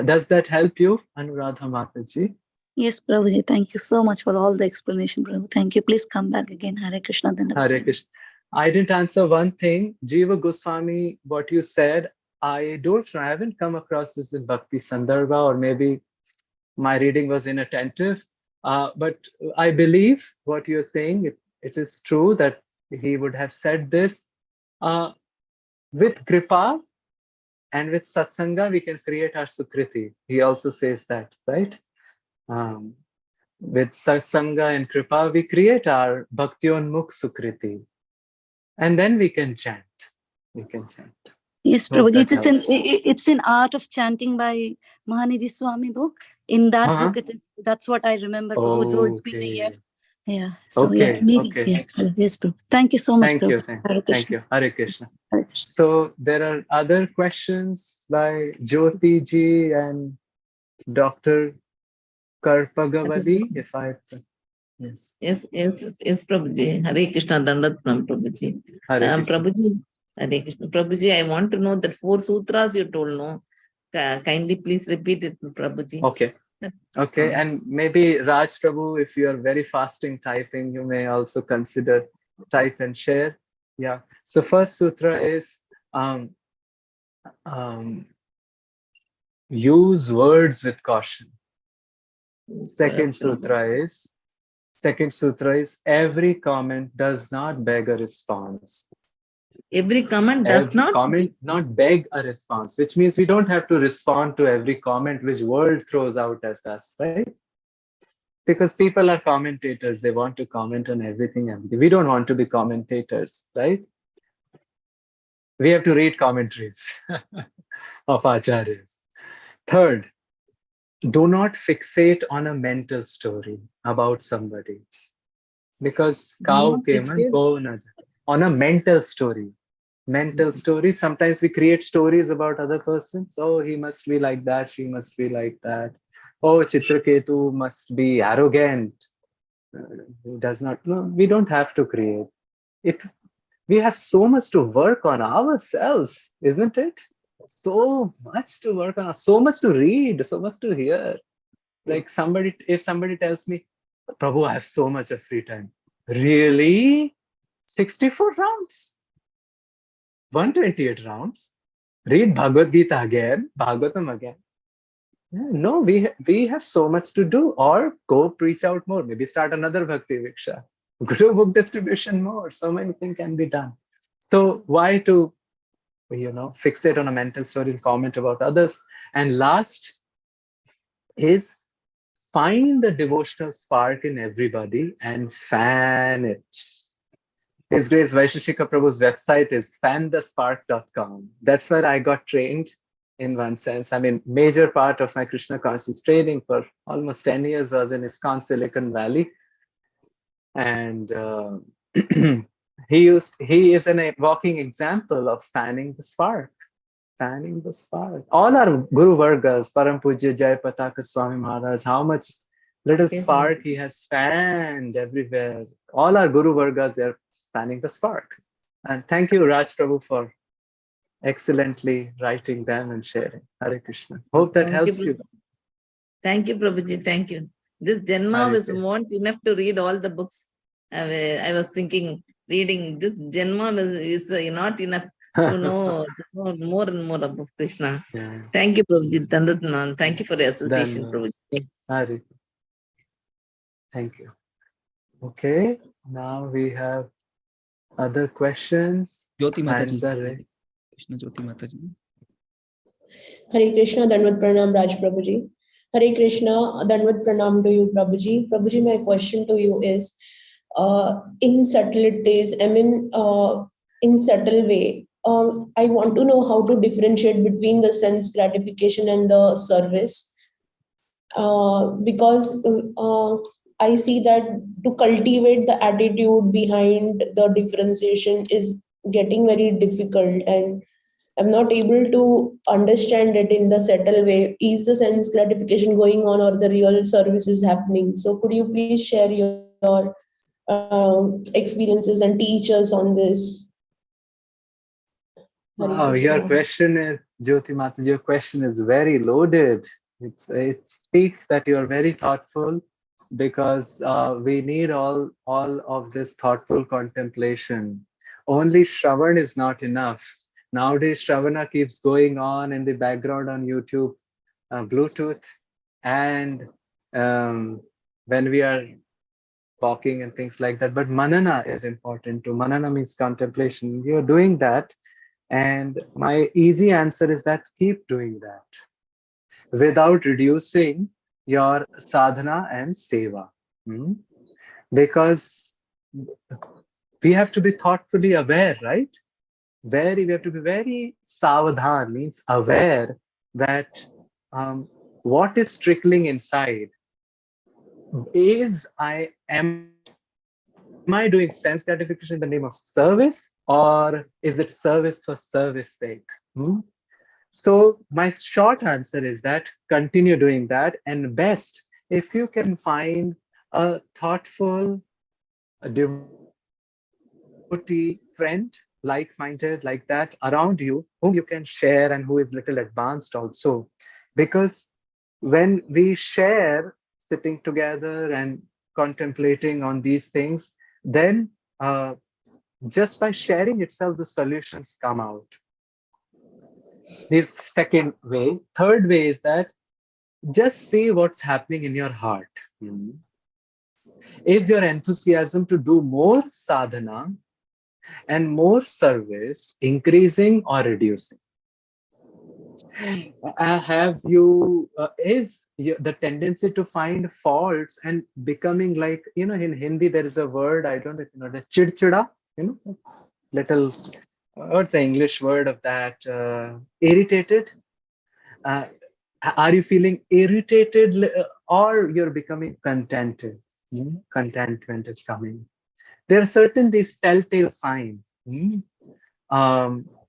[SPEAKER 10] Does that help you, Anuradha Mataji?
[SPEAKER 11] Yes, Prabhuji. Thank you so much for all the explanation, Prabhu. Thank you. Please come back again. Hare Krishna.
[SPEAKER 10] Hare Krishna. I didn't answer one thing. Jiva Goswami, what you said, I don't know. I haven't come across this in Bhakti Sandarbha, or maybe my reading was inattentive. But I believe what you're saying, it is true that he would have said this. With Kripa and with Satsanga, we can create our Sukriti. He also says that, right? With Satsanga and Kripa, we create our Bhaktionmukh Sukriti. And then we can chant. We can chant.
[SPEAKER 11] Yes,
[SPEAKER 10] Hope
[SPEAKER 11] Prabhuji.
[SPEAKER 10] that
[SPEAKER 11] It's in Art of Chanting by Mahanidhi Swami book. In that book, that's what I remember, Prabhu, though it's been a year. Yeah. So yeah, maybe. Yeah. Yes, Prabhu. Thank you so much,
[SPEAKER 10] Thank
[SPEAKER 11] Prabhu.
[SPEAKER 10] you. Thank you. Hare Krishna. So there are other questions by Jyoti ji and Dr. Karpagavali, if I... Yes.
[SPEAKER 8] Yes, Prabhuji. Hare Krishna Dandat from Prabhuji.
[SPEAKER 10] Hare Krishna.
[SPEAKER 8] Prabhuji, Hare Krishna. Prabhuji, I want to know that 4 sutras you told, no? Kindly please repeat it, Prabhuji.
[SPEAKER 10] Okay. And maybe Raj Prabhu, if you are very fasting typing, you may also consider type and share. Yeah. So first sutra is use words with caution. Second sutra is every comment does not beg a response.
[SPEAKER 8] Every comment does
[SPEAKER 10] not beg a response, which means we don't have to respond to every comment which world throws out at us, right? Because people are commentators, they want to comment on everything. We don't want to be commentators, right? We have to read commentaries of acharyas. Third, do not fixate on a mental story about somebody. Because cow came and go on a mental story. Mental stories, sometimes we create stories about other persons. Oh, he must be like that, she must be like that. Oh, Chitraketu must be arrogant. He does not know. We don't have to create it. We have so much to work on ourselves, isn't it? So much to work on, so much to read, so much to hear. Like if somebody tells me, Prabhu, I have so much of free time. Really? 64 rounds? 128 rounds? Read Bhagavad Gita again, Bhagavatam again. No, we have so much to do. Or go preach out more. Maybe start another Bhakti Viksha. Grow book distribution more. So many things can be done. So why to, fixate on a mental story and comment about others? And last is find the devotional spark in everybody and fan it. His Grace Vaisheshika Prabhu's website is fanthespark.com. That's where I got trained in one sense. I mean, major part of my Krishna conscious training for almost 10 years was in ISKCON Silicon Valley. And he is a walking example of fanning the spark. Fanning the spark. All our Guru Vargas, Param Pujya Jai Pataka Swami Maharaj, how much little spark he has fanned everywhere. All our Guru Vargas, they're fanning the spark. And thank you, Raj Prabhu, for excellently writing them and sharing. Hare Krishna. Hope that helps you.
[SPEAKER 8] Thank you, Prabhuji. Thank you. This Janma was not enough to read all the books. I was thinking, reading this Janma is not enough to know more and more about Krishna.
[SPEAKER 10] Yeah.
[SPEAKER 8] Thank you, Prabhuji. Thank you for the association, Prabhuji.
[SPEAKER 10] Hare. Thank you. Okay, now we have other questions.
[SPEAKER 9] Jyoti Mataji. Krishna Jyoti Mataji.
[SPEAKER 12] Hare Krishna, Dandavat Pranam, Raj Prabhuji. Hare Krishna, Dandavat Pranam to you, Prabhuji. Prabhuji, my question to you is, in subtleties, in subtle way, I want to know how to differentiate between the sense gratification and the service. Because I see that to cultivate the attitude behind the differentiation is getting very difficult, and I'm not able to understand it in the subtle way. Is the sense gratification going on or the real service is happening? So could you please share your experiences and teach us on this?
[SPEAKER 10] Wow, your question is, Jyoti Mataji, your question is very loaded. It speaks that you're very thoughtful, because we need all of this thoughtful contemplation. Only Shravan is not enough. Nowadays, Shravana keeps going on in the background on YouTube, Bluetooth, and when we are walking and things like that. But manana is important too. Manana means contemplation. You're doing that. And my easy answer is that keep doing that without reducing your sadhana and seva. Because we have to be thoughtfully aware, right? We have to be very savadhan, means aware that what is trickling inside is am I doing sense gratification in the name of service, or is it service for service sake? So my short answer is that continue doing that, and best if you can find a thoughtful, a devotee friend, like-minded, like that around you, whom you can share and who is little advanced also. Because when we share sitting together and contemplating on these things, then just by sharing itself, the solutions come out. This second way. Third way is that just see what's happening in your heart. Is your enthusiasm to do more sadhana and more service increasing or reducing? Have you the tendency to find faults and becoming like, in Hindi there is a word, I don't know if you know, the chidchida, little, what's the English word of that? Irritated. Are you feeling irritated, or you're becoming contented? Contentment is coming. There are certain these telltale signs.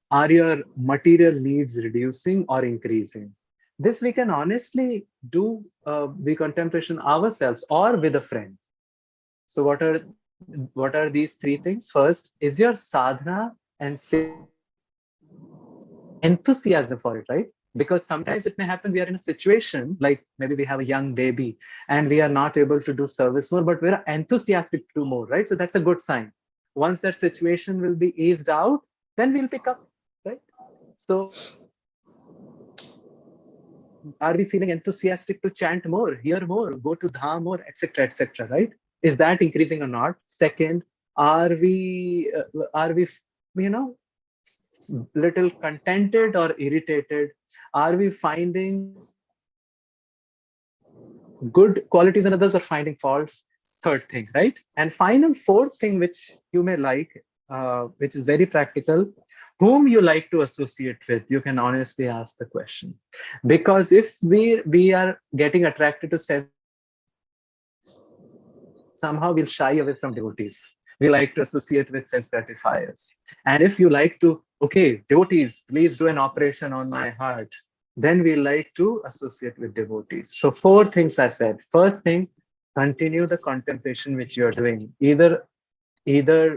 [SPEAKER 10] Are your material needs reducing or increasing? This we can honestly do the contemplation ourselves or with a friend. So what are these three things? First, is your sadhana and enthusiasm for it, right? Because sometimes it may happen we are in a situation like maybe we have a young baby and we are not able to do service more, but we're enthusiastic to do more, right? So that's a good sign. Once that situation will be eased out, then we'll pick up, right? So are we feeling enthusiastic to chant more, hear more, go to dham more, etc., right? Is that increasing or not? Second, are we little contented or irritated? Are we finding good qualities in others or finding faults? Third thing, right? And final fourth thing, which you may like, which is very practical, whom you like to associate with. You can honestly ask the question, because if we are getting attracted to sense, somehow we'll shy away from devotees. We like to associate with sense gratifiers. And if you like to, okay, devotees, please do an operation on my heart, then we like to associate with devotees. So 4 things I said. First thing, continue the contemplation which you're doing, either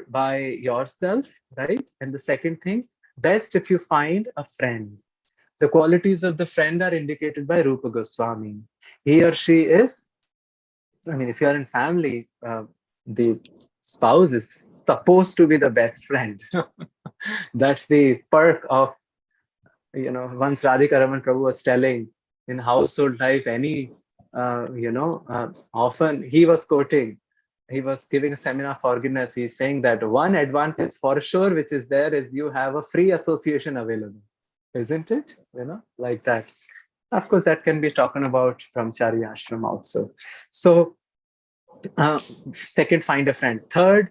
[SPEAKER 10] by yourself, right? And the second thing, best if you find a friend. The qualities of the friend are indicated by Rupa Goswami. He or she is, if you're in family, the spouse is supposed to be the best friend. That's the perk of, once Radhika Raman Prabhu was telling in household life, often he was quoting, he was giving a seminar for forgiveness. He's saying that one advantage for sure, which is there, is you have a free association available. Isn't it? Like that. Of course, that can be talking about brahmachari ashram also. So, second, find a friend. Third,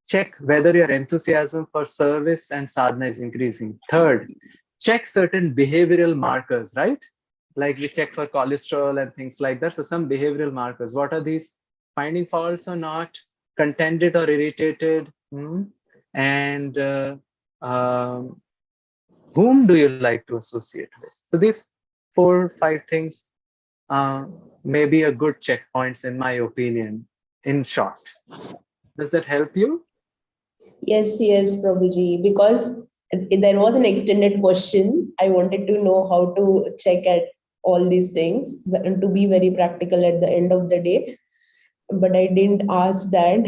[SPEAKER 10] check whether your enthusiasm for service and sadhana is increasing. Third, check certain behavioral markers, right? Like we check for cholesterol and things like that. So some behavioral markers. What are these? Finding faults or not, contented or irritated, and whom do you like to associate with? So these 4, 5 things may be a good checkpoints in my opinion, in short. Does that help you?
[SPEAKER 12] Yes, Prabhuji, because there was an extended question. I wanted to know how to check at all these things and to be very practical at the end of the day. But I didn't ask that.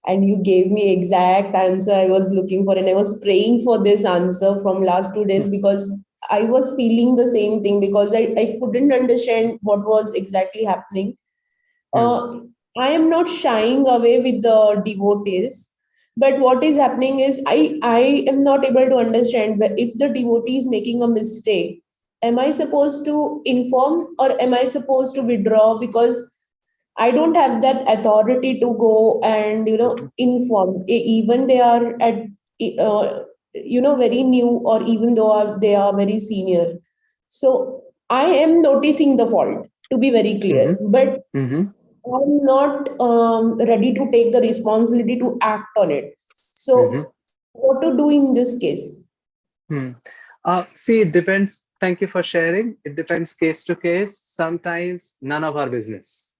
[SPEAKER 12] And you gave me exact answer I was looking for. And I was praying for this answer from last 2 days because I was feeling the same thing because I couldn't understand what was exactly happening. I am not shying away with the devotees, but what is happening is I am not able to understand if the devotee is making a mistake. Am I supposed to inform or am I supposed to withdraw? Because I don't have that authority to go and inform. Even they are at very new, or even though they are very senior. So I am noticing the fault, to be very clear, but I'm not ready to take the responsibility to act on it. So what to do in this case?
[SPEAKER 10] See, it depends. Thank you for sharing. It depends case to case. Sometimes none of our business.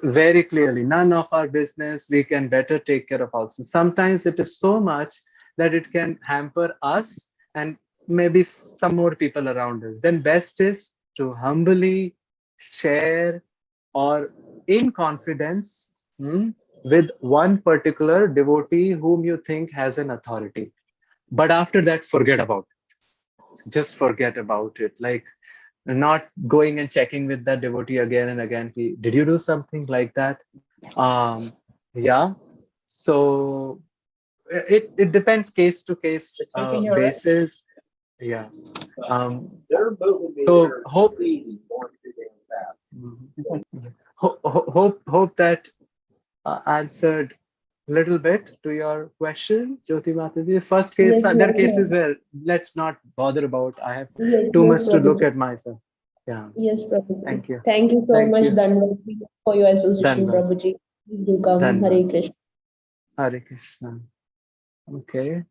[SPEAKER 10] Very clearly, none of our business. We can better take care of also. Sometimes it is so much that it can hamper us and maybe some more people around us. Then best is to humbly share or in confidence with one particular devotee whom you think has an authority. But after that, forget about it. Just forget about it. Like, not going and checking with that devotee again and again. Did you do something like that? Yeah. So it depends case to case basis. Yeah. So hope that answered a little bit to your question, Jyoti Mataji. First case, other cases where let's not bother about. I have too much to look at myself. Yeah.
[SPEAKER 12] Yes, Prabhuji.
[SPEAKER 10] Thank you.
[SPEAKER 12] Thank you so much, Dandavat, for your association, Prabhuji. Please do come. Hare Krishna.
[SPEAKER 10] Hare Krishna. Okay.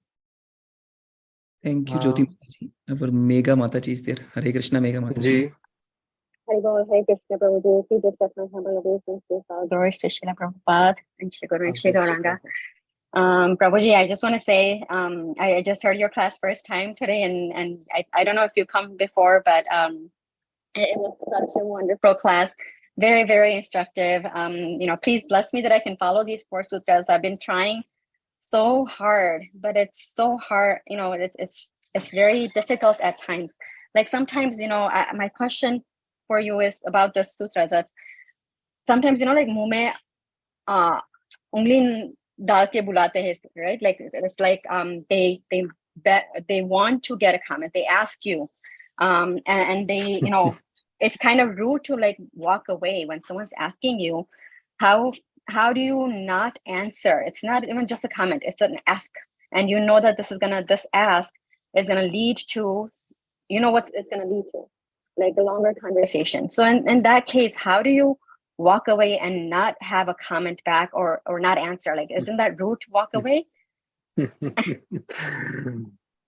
[SPEAKER 9] Thank you, Jyoti Mataji. Our Mega Mataji is there. Hare Krishna, Mega Mataji.
[SPEAKER 2] Hare Krishna, Prabhuji. Please accept my humble obeisances. All glories to Srila Prabhupada and Shri Guru and Shri Gauranga. Prabhuji, I just want to say, I just heard your class first time today, and I don't know if you come before, but it was such a wonderful class. Very, very instructive. Please bless me that I can follow these 4 sutras. I've been trying so hard, but it's so hard. It's very difficult at times. Like sometimes, my question for you is about the sutras. That sometimes, like muh mein ungli dal ke bulate hai, right? Like it's like they want to get a comment. They ask you, and they it's kind of rude to like walk away when someone's asking you. How do you not answer? It's not even just a comment, it's an ask, and that this ask is gonna lead to what it's gonna lead to, like a longer conversation. So in that case, how do you walk away and not have a comment back or not answer? Like, isn't that rude to walk away?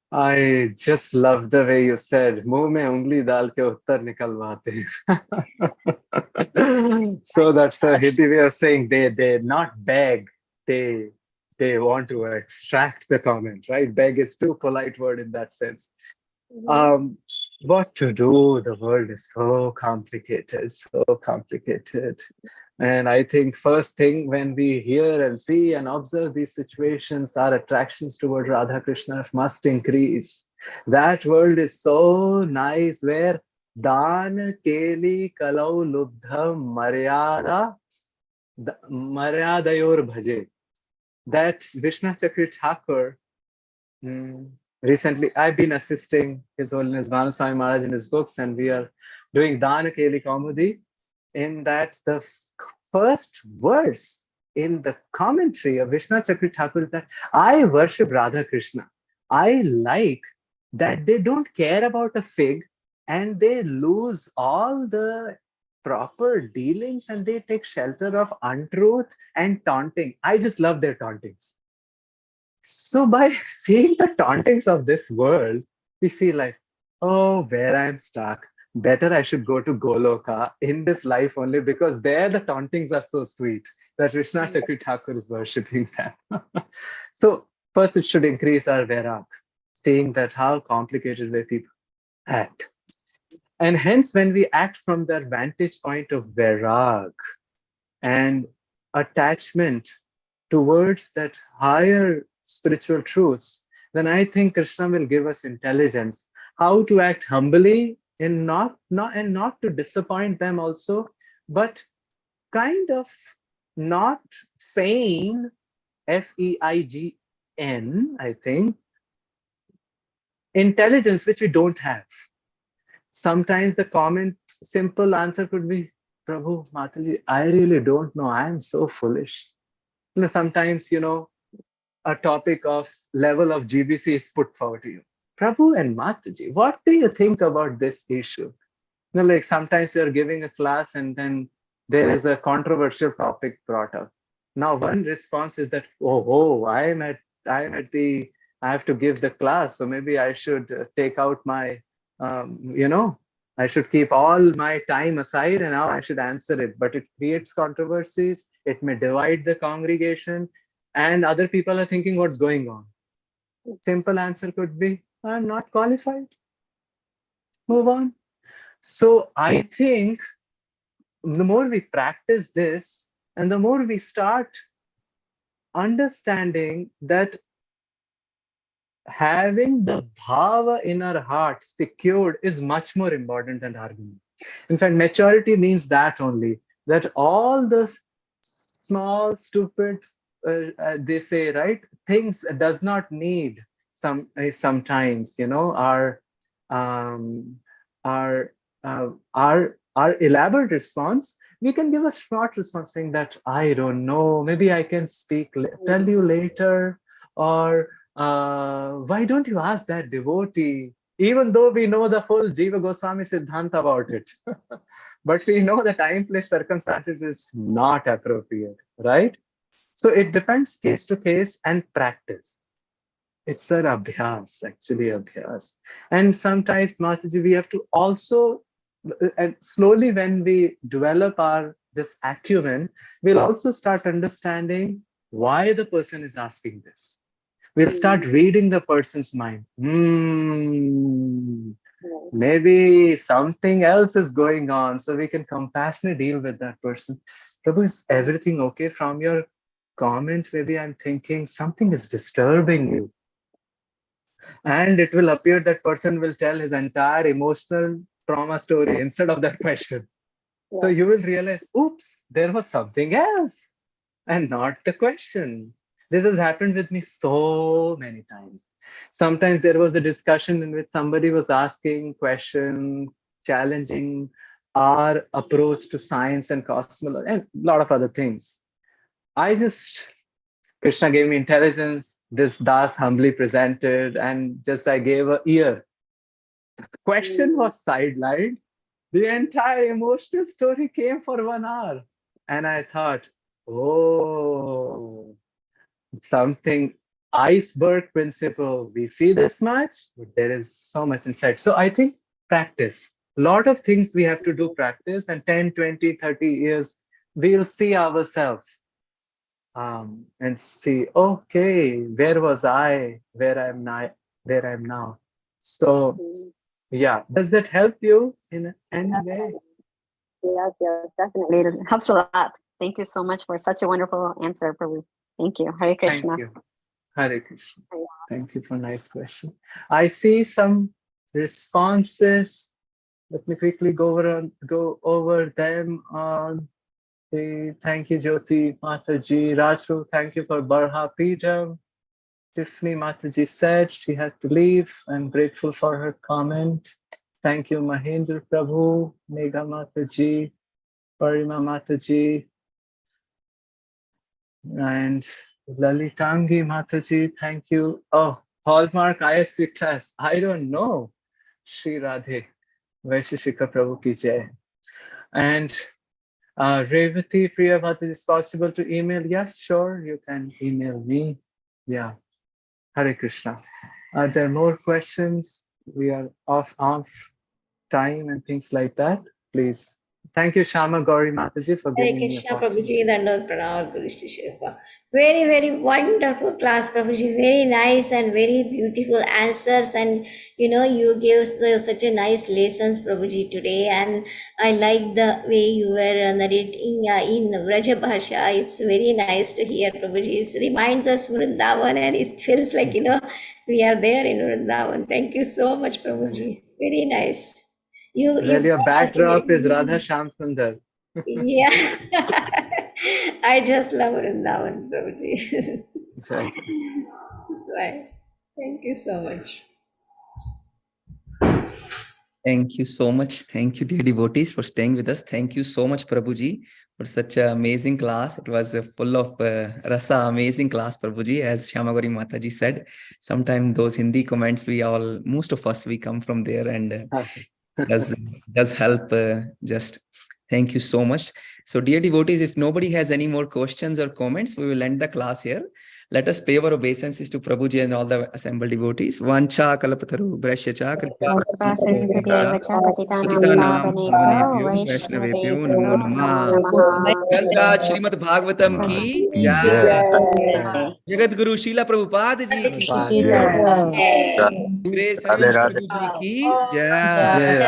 [SPEAKER 10] I just love the way you said, "Muh mein ungli dal ke uttar nikalwate." So that's a Hindi way of saying they not beg, they want to extract the comment, right? Beg is too polite word in that sense. What to do? The world is so complicated, so complicated. And I think first thing when we hear and see and observe these situations, our attractions toward Radha Krishna must increase. That world is so nice where Dan Keli Kalau Lubdham Maryadayor Bhaje. That Vishnu Chakri Thakur, recently I've been assisting His Holiness Bhanuswami Maharaj in his books, and we are doing Dan Keli Kaumudi. In that, the first verse in the commentary of Vishnu Chakri Thakur is that I worship Radha Krishna. I like that they don't care about a fig and they lose all the proper dealings and they take shelter of untruth and taunting. I just love their tauntings. So by seeing the tauntings of this world, we feel like, oh, where I'm stuck. Better I should go to Goloka in this life only, because there the tauntings are so sweet that Vishnu Chakri Thakur is worshipping them. So first it should increase our vairag, seeing that how complicated way people act. And hence when we act from the vantage point of vairag and attachment towards that higher spiritual truths, then I think Krishna will give us intelligence, how to act humbly and not to disappoint them also, but kind of not feign, FEIGN, I think, intelligence which we don't have. Sometimes the simple answer could be, Prabhu, Mataji, I really don't know. I am so foolish. Sometimes, a topic of level of GBC is put forward to you. Prabhu and Mataji, what do you think about this issue? Like sometimes you're giving a class and then there is a controversial topic brought up. Now, one response is that, I have to give the class, so maybe I should take out my, I should keep all my time aside and now I should answer it. But it creates controversies. It may divide the congregation and other people are thinking what's going on. Simple answer could be, I'm not qualified. Move on. So I think the more we practice this and the more we start understanding that having the bhava in our heart secured is much more important than argument. In fact, maturity means that only, that all the small, stupid, they say, right, things does not need sometimes, our elaborate response. We can give a short response saying that, I don't know, maybe I can tell you later, or why don't you ask that devotee? Even though we know the full Jiva Goswami Siddhanta about it, but we know the time, place, circumstances is not appropriate, right? So it depends case to case and practice. It's an abhyas, actually abhyas. And sometimes, Mataji, we have to also, and slowly when we develop this acumen, we'll also start understanding why the person is asking this. We'll start reading the person's mind. Maybe something else is going on, so we can compassionately deal with that person. Prabhu, is everything okay from your comment? Maybe I'm thinking something is disturbing you. And it will appear that person will tell his entire emotional trauma story instead of that question. Yeah. So you will realize, oops, there was something else and not the question. This has happened with me so many times. Sometimes there was a discussion in which somebody was asking questions, challenging our approach to science and cosmology and a lot of other things. Krishna gave me intelligence. This Das humbly presented, and just I gave an ear. The question was sidelined. The entire emotional story came for 1 hour. And I thought, oh, something iceberg principle. We see this much, but there is so much inside. So I think practice. A lot of things we have to do practice, and 10, 20, 30 years, we'll see ourselves. And see, okay, where was I, where I'm now. So yeah, does that help you in any way?
[SPEAKER 2] Yes, definitely. It helps a lot. Thank you so much for such a wonderful answer, Prabhu. Thank you. Hare Krishna.
[SPEAKER 10] Thank you. Hare Krishna. Thank you for a nice question. I see some responses. Let me quickly go over them on. Thank you, Jyoti Mataji. Rajru, thank you for Barha Pijam. Tiffany Mataji said she had to leave. I'm grateful for her comment. Thank you, Mahendra Prabhu, Megha Mataji, Parima Mataji, and Lalitangi Mataji. Thank you. Oh, Hallmark ISV class. I don't know. Shri Radhe, Vaisheshika Prabhu ki jai. And Revati Priya Mataji, is possible to email? Yes, sure, you can email me. Yeah. Hare Krishna. Are there more questions? We are off time and things like that. Please Thank you, Shama Gauri Mataji, for
[SPEAKER 6] Hare
[SPEAKER 10] giving me
[SPEAKER 6] Krishna,
[SPEAKER 10] opportunity.
[SPEAKER 6] Prabhuji, Dandavad Pranam, Guru Shri. Very, very wonderful class, Prabhuji. Very nice and very beautiful answers. And you gave such a nice lessons, Prabhuji, today. And I like the way you were narrating in Vraja Bhasha. It's very nice to hear, Prabhuji. It reminds us Vrindavan, and it feels like we are there in Vrindavan. Thank you so much, Prabhuji. Very nice. You
[SPEAKER 10] Well, your
[SPEAKER 6] brought us
[SPEAKER 10] backdrop is Radha Shyam Sundar.
[SPEAKER 6] yeah. I just love Vrindavan, Prabhuji.
[SPEAKER 10] Exactly.
[SPEAKER 6] That's why. Thank you so much.
[SPEAKER 9] Thank you so much. Thank you, dear devotees, for staying with us. Thank you so much, Prabhuji, for such an amazing class. It was full of rasa, amazing class, Prabhuji. As Shyamagori Mataji said, sometimes those Hindi comments, most of us, we come from there, and does help. Just thank you so much. So, dear devotees, if nobody has any more questions or comments, we will end the class here. Let us pay our obeisances to Prabhuji and all the assembled devotees. Vancha kalapataru brashya Vaishnavebhyo namo namah. Granthaj Srimad Bhagavatam ki jai. Jagat Guru Srila Prabhupada ji ki
[SPEAKER 10] Jai.
[SPEAKER 9] Grace Ansh Prabhu ji ki jai.